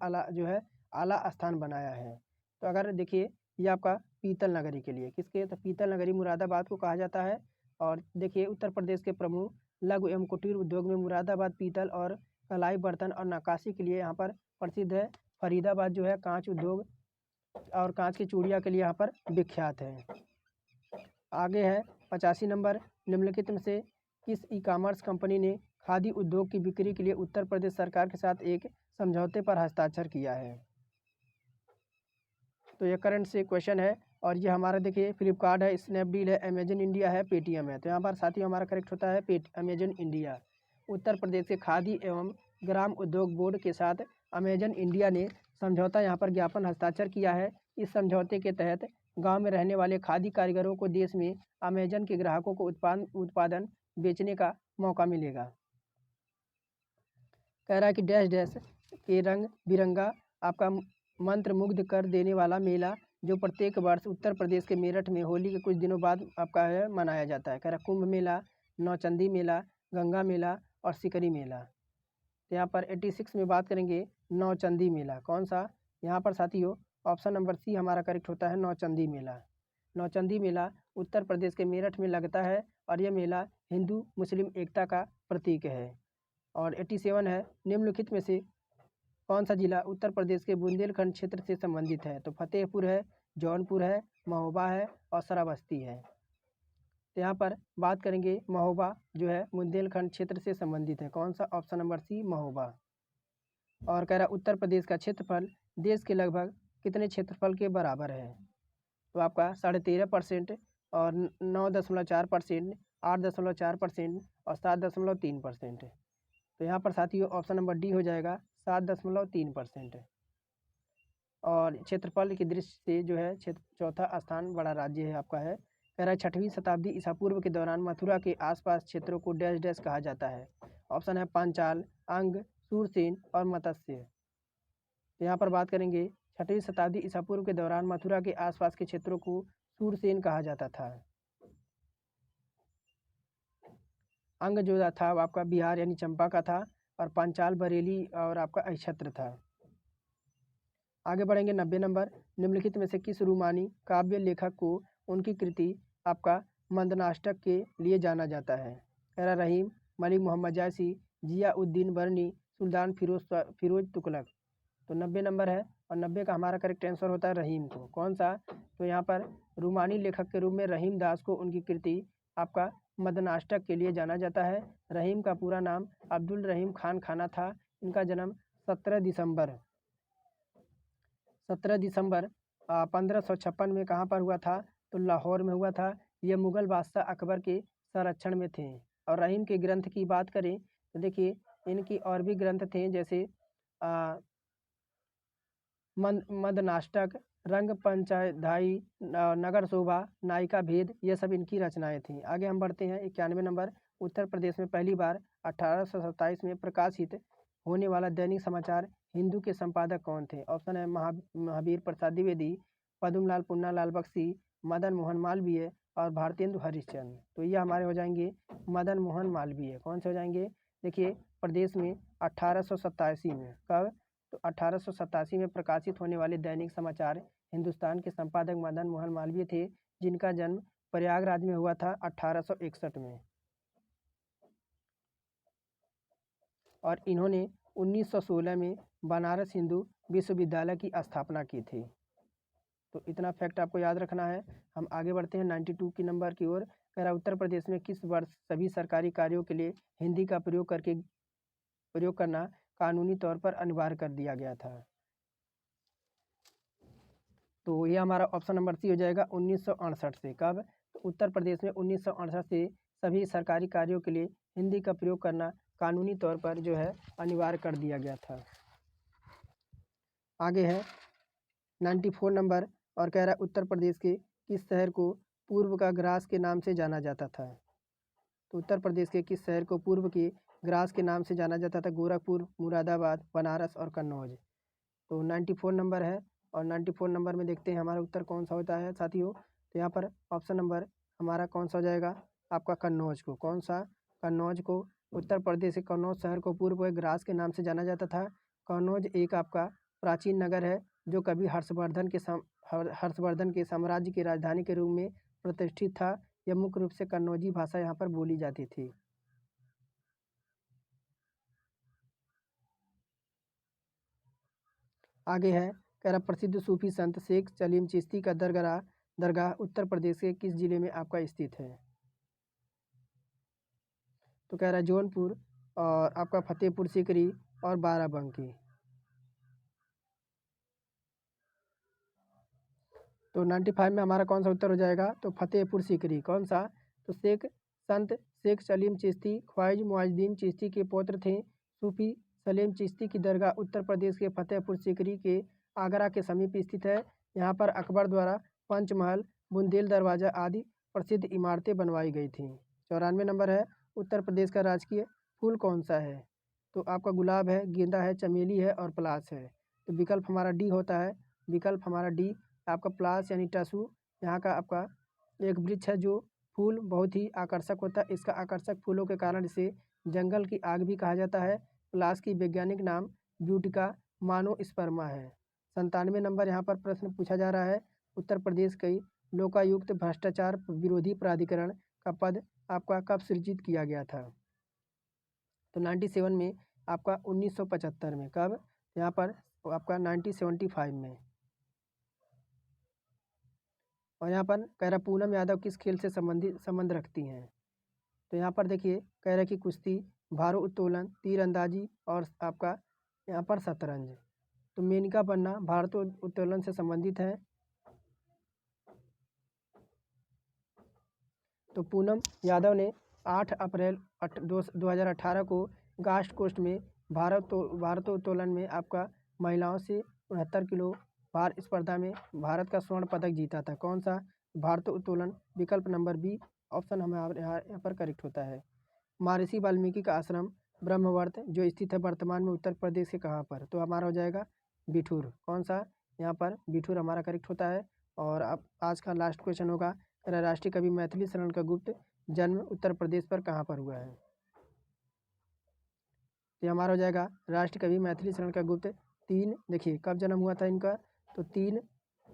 आला स्थान बनाया है। तो अगर देखिए ये आपका पीतल नगरी के लिए किसके? तो पीतल नगरी मुरादाबाद को कहा जाता है। और देखिए उत्तर प्रदेश के प्रमुख लघु एवं कुटीर उद्योग में मुरादाबाद पीतल और कलाई बर्तन और नक्काशी के लिए यहाँ पर प्रसिद्ध है। फरीदाबाद जो है कांच उद्योग और कांच की चूड़ियाँ के लिए यहाँ पर विख्यात है। आगे है 85 नंबर। निम्नलिखित में से किस ई कॉमर्स कंपनी ने खादी उद्योग की बिक्री के लिए उत्तर प्रदेश सरकार के साथ एक समझौते पर हस्ताक्षर किया है? तो ये करंट से क्वेश्चन है। और ये हमारा देखिए फ्लिपकार्ट है, स्नैपडील है, अमेजन इंडिया है, पेटीएम है। तो यहाँ पर साथियों हमारा करेक्ट होता है अमेजन इंडिया। उत्तर प्रदेश के खादी एवं ग्राम उद्योग बोर्ड के साथ अमेजन इंडिया ने समझौता यहाँ पर ज्ञापन हस्ताक्षर किया है। इस समझौते के तहत गांव में रहने वाले खादी कारीगरों को देश में अमेजन के ग्राहकों को उत्पादन बेचने का मौका मिलेगा। कह रहा है कि डैश डैश के रंग बिरंगा आपका मंत्र मुग्ध कर देने वाला मेला जो प्रत्येक वर्ष उत्तर प्रदेश के मेरठ में होली के कुछ दिनों बाद आपका है मनाया जाता है। कह रहा कुंभ मेला, नौचंदी मेला, गंगा मेला और सिकरी मेला। तो यहाँ पर 86 में बात करेंगे नौचंदी मेला। कौन सा? यहाँ पर साथियों ऑप्शन नंबर सी हमारा करेक्ट होता है, नौचंदी मेला। नौचंदी मेला उत्तर प्रदेश के मेरठ में लगता है और यह मेला हिंदू मुस्लिम एकता का प्रतीक है। और 87 है, निम्नलिखित में से कौन सा जिला उत्तर प्रदेश के बुंदेलखंड क्षेत्र से संबंधित है? तो फतेहपुर है, जौनपुर है, महोबा है और श्रावस्ती है। तो यहाँ पर बात करेंगे महोबा जो है बुंदेलखंड क्षेत्र से संबंधित है। कौन सा? Option number C Mahoba. और कह रहा उत्तर प्रदेश का क्षेत्रफल देश के लगभग कितने क्षेत्रफल के बराबर है? तो आपका 13.5% और 9.4%, 8.4% और 7.3%। तो यहाँ पर साथियों ऑप्शन नंबर डी हो जाएगा, 7.3%। और क्षेत्रफल की दृष्टि से जो है चौथा स्थान बड़ा राज्य है आपका है। कह रहा है 6वीं शताब्दी ईसा पूर्व के दौरान मथुरा के आसपास क्षेत्रों को डैश डैश कहा जाता है। ऑप्शन है पांचाल, अंग, सूरसेन और मत्स्य। तो यहाँ पर बात करेंगे 6वीं शताब्दी ईसा पूर्व के दौरान मथुरा के आसपास के क्षेत्रों को सूरसेन कहा जाता था। अंग जो था वो आपका बिहार यानी चंपा का था और पांचाल बरेली और आपका अक्षत्र था। आगे बढ़ेंगे 90 नंबर। निम्नलिखित में से किस रूमानी काव्य लेखक को उनकी कृति आपका मंदनाष्टक के लिए जाना जाता है? कह रहा रहीम, मलिक मोहम्मद जायसी, जिया उद्दीन बर्नी, सुल्तान फिरोज तुगलक। तो 90 नंबर है और 90 का हमारा करेक्ट आंसर होता है रहीम को। कौन सा? तो यहाँ पर रूमानी लेखक के रूप में रहीम दास को उनकी कृति आपका मदनाष्टक के लिए जाना जाता है। रहीम का पूरा नाम अब्दुल रहीम खान खाना था। इनका जन्म 17 दिसंबर 1556 में कहाँ पर हुआ था? तो लाहौर में हुआ था। ये मुग़ल बादशाह अकबर के संरक्षण में थे। और रहीम के ग्रंथ की बात करें तो देखिए इनकी और भी ग्रंथ थे, जैसे मदनाष्टक, रंग पंचधाई, नगर शोभा, नायिका भेद, ये सब इनकी रचनाएं थीं। आगे हम बढ़ते हैं 91 नंबर। उत्तर प्रदेश में पहली बार 1827 में प्रकाशित होने वाला दैनिक समाचार हिंदू के संपादक कौन थे? ऑप्शन है महावीर प्रसाद द्विवेदी, पद्मलाल पुन्नालाल बख्शी, मदन मोहन मालवीय और भारतेंदु हरिश्चंद्र। तो ये हमारे हो जाएंगे मदन मोहन मालवीय। कौन से हो जाएंगे? देखिए प्रदेश में 1887 में, कब? तो 1887 में प्रकाशित होने वाले दैनिक समाचार हिंदुस्तान के संपादक मदन मोहन मालवीय थे, जिनका जन्म प्रयागराज में हुआ था 1861 में। और इन्होंने 1916 में बनारस हिंदू विश्वविद्यालय की स्थापना की थी। तो इतना फैक्ट आपको याद रखना है। हम आगे बढ़ते हैं 92 की नंबर की ओर। कह रहा उत्तर प्रदेश में किस वर्ष सभी सरकारी कार्यों के लिए हिंदी का प्रयोग करना कानूनी तौर पर अनिवार्य कर दिया गया था? तो ये हमारा ऑप्शन नंबर सी हो जाएगा 1968 से। कब? तो उत्तर प्रदेश में 1968 से सभी सरकारी कार्यों के लिए हिंदी का प्रयोग करना कानूनी तौर पर जो है अनिवार्य कर दिया गया था। आगे है 94 नंबर और कह रहा है उत्तर प्रदेश के किस शहर को पूर्व का ग्रास के नाम से जाना जाता था? तो उत्तर प्रदेश के किस शहर को पूर्व के ग्रास के नाम से जाना जाता था? गोरखपुर, मुरादाबाद, बनारस और कन्नौज। तो 94 नंबर है और 94 नंबर में देखते हैं हमारा उत्तर कौन सा होता है साथियों। तो यहाँ पर ऑप्शन नंबर हमारा कौन सा हो जाएगा? आपका कन्नौज को। कौन सा? कन्नौज को। उत्तर प्रदेश के कन्नौज शहर को पूर्व में ग्रास के नाम से जाना जाता था। कन्नौज एक आपका प्राचीन नगर है जो कभी हर्षवर्धन के साम्राज्य की राजधानी के रूप में प्रतिष्ठित था। यह मुख्य रूप से कन्नौजी भाषा यहाँ पर बोली जाती थी। आगे है कह रहा प्रसिद्ध सूफी संत शेख सलीम चिश्ती का दरगाह उत्तर प्रदेश के किस जिले में आपका स्थित है? तो कह रहा है जौनपुर और आपका फतेहपुर सीकरी और बाराबंकी। तो 95 में हमारा कौन सा उत्तर हो जाएगा? तो फतेहपुर सीकरी। कौन सा? तो संत शेख सलीम चिश्ती ख्वाजा मुइनुद्दीन चिश्ती के पौत्र थे। सूफी सलीम चिश्ती की दरगाह उत्तर प्रदेश के फतेहपुर सीकरी के आगरा के समीप स्थित है। यहाँ पर अकबर द्वारा पंचमहल, बुंदेल दरवाज़ा आदि प्रसिद्ध इमारतें बनवाई गई थीं। 94 नंबर है उत्तर प्रदेश का राजकीय फूल कौन सा है? तो आपका गुलाब है, गेंदा है, चमेली है और पलाश है। तो विकल्प हमारा डी होता है। विकल्प हमारा डी आपका पलाश यानी टसू यहाँ का आपका एक वृक्ष है जो फूल बहुत ही आकर्षक होता है। इसका आकर्षक फूलों के कारण इसे जंगल की आग भी कहा जाता है। पलाश की वैज्ञानिक नाम ब्यूटिका मोनोस्पर्मा है। 97 नंबर यहाँ पर प्रश्न पूछा जा रहा है। उत्तर प्रदेश के लोकायुक्त भ्रष्टाचार विरोधी प्राधिकरण का पद आपका कब सृजित किया गया था? तो 97 में आपका 1975 में। कब? यहाँ पर आपका 1975 में। और यहाँ पर कह रहा पूनम यादव किस खेल से संबंध रखती हैं? तो यहाँ पर देखिए कह रहा कि कुश्ती, भारोत्तोलन, तीरंदाजी और आपका यहाँ पर शतरंज। तो मेनका पन्ना भारोत्तोलन से संबंधित है। तो पूनम यादव ने 8 अप्रैल 2018 को गास्ट कोस्ट में भारोत्तोलन में आपका महिलाओं से 69 किलो भार स्पर्धा में भारत का स्वर्ण पदक जीता था। कौन सा? भारोत्तोलन। विकल्प नंबर बी ऑप्शन हमारे यहाँ पर करेक्ट होता है। महर्षि वाल्मीकि का आश्रम ब्रह्मवर्त जो स्थित है वर्तमान में उत्तर प्रदेश के कहाँ पर? तो हमारा हो जाएगा बिठूर। कौन सा? यहाँ पर बिठूर हमारा करेक्ट होता है। और अब आज का लास्ट क्वेश्चन होगा, राष्ट्रीय कवि मैथिली शरण का गुप्त जन्म उत्तर प्रदेश पर कहाँ पर हुआ है? तो हमारा हो जाएगा राष्ट्रीय कवि मैथिली शरण का गुप्त देखिए कब जन्म हुआ था इनका? तो 3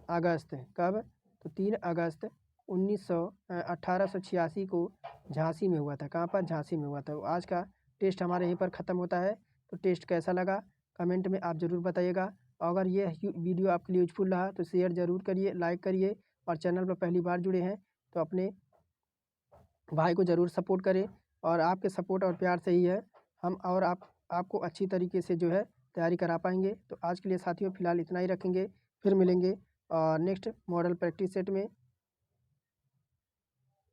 अगस्त। कब? तो 3 अगस्त 1886 को झांसी में हुआ था। कहाँ पर? झांसी में हुआ था। आज का टेस्ट हमारे यहीं पर ख़त्म होता है। तो टेस्ट कैसा लगा कमेंट में आप ज़रूर बताइएगा। अगर ये वीडियो आपके लिए यूजफुल रहा तो शेयर ज़रूर करिए, लाइक करिए और चैनल पर पहली बार जुड़े हैं तो अपने भाई को ज़रूर सपोर्ट करें। और आपके सपोर्ट और प्यार से ही है हम और आपको अच्छी तरीके से जो है तैयारी करा पाएंगे। तो आज के लिए साथियों फ़िलहाल इतना ही रखेंगे, फिर मिलेंगे नेक्स्ट मॉडल प्रैक्टिस सेट में।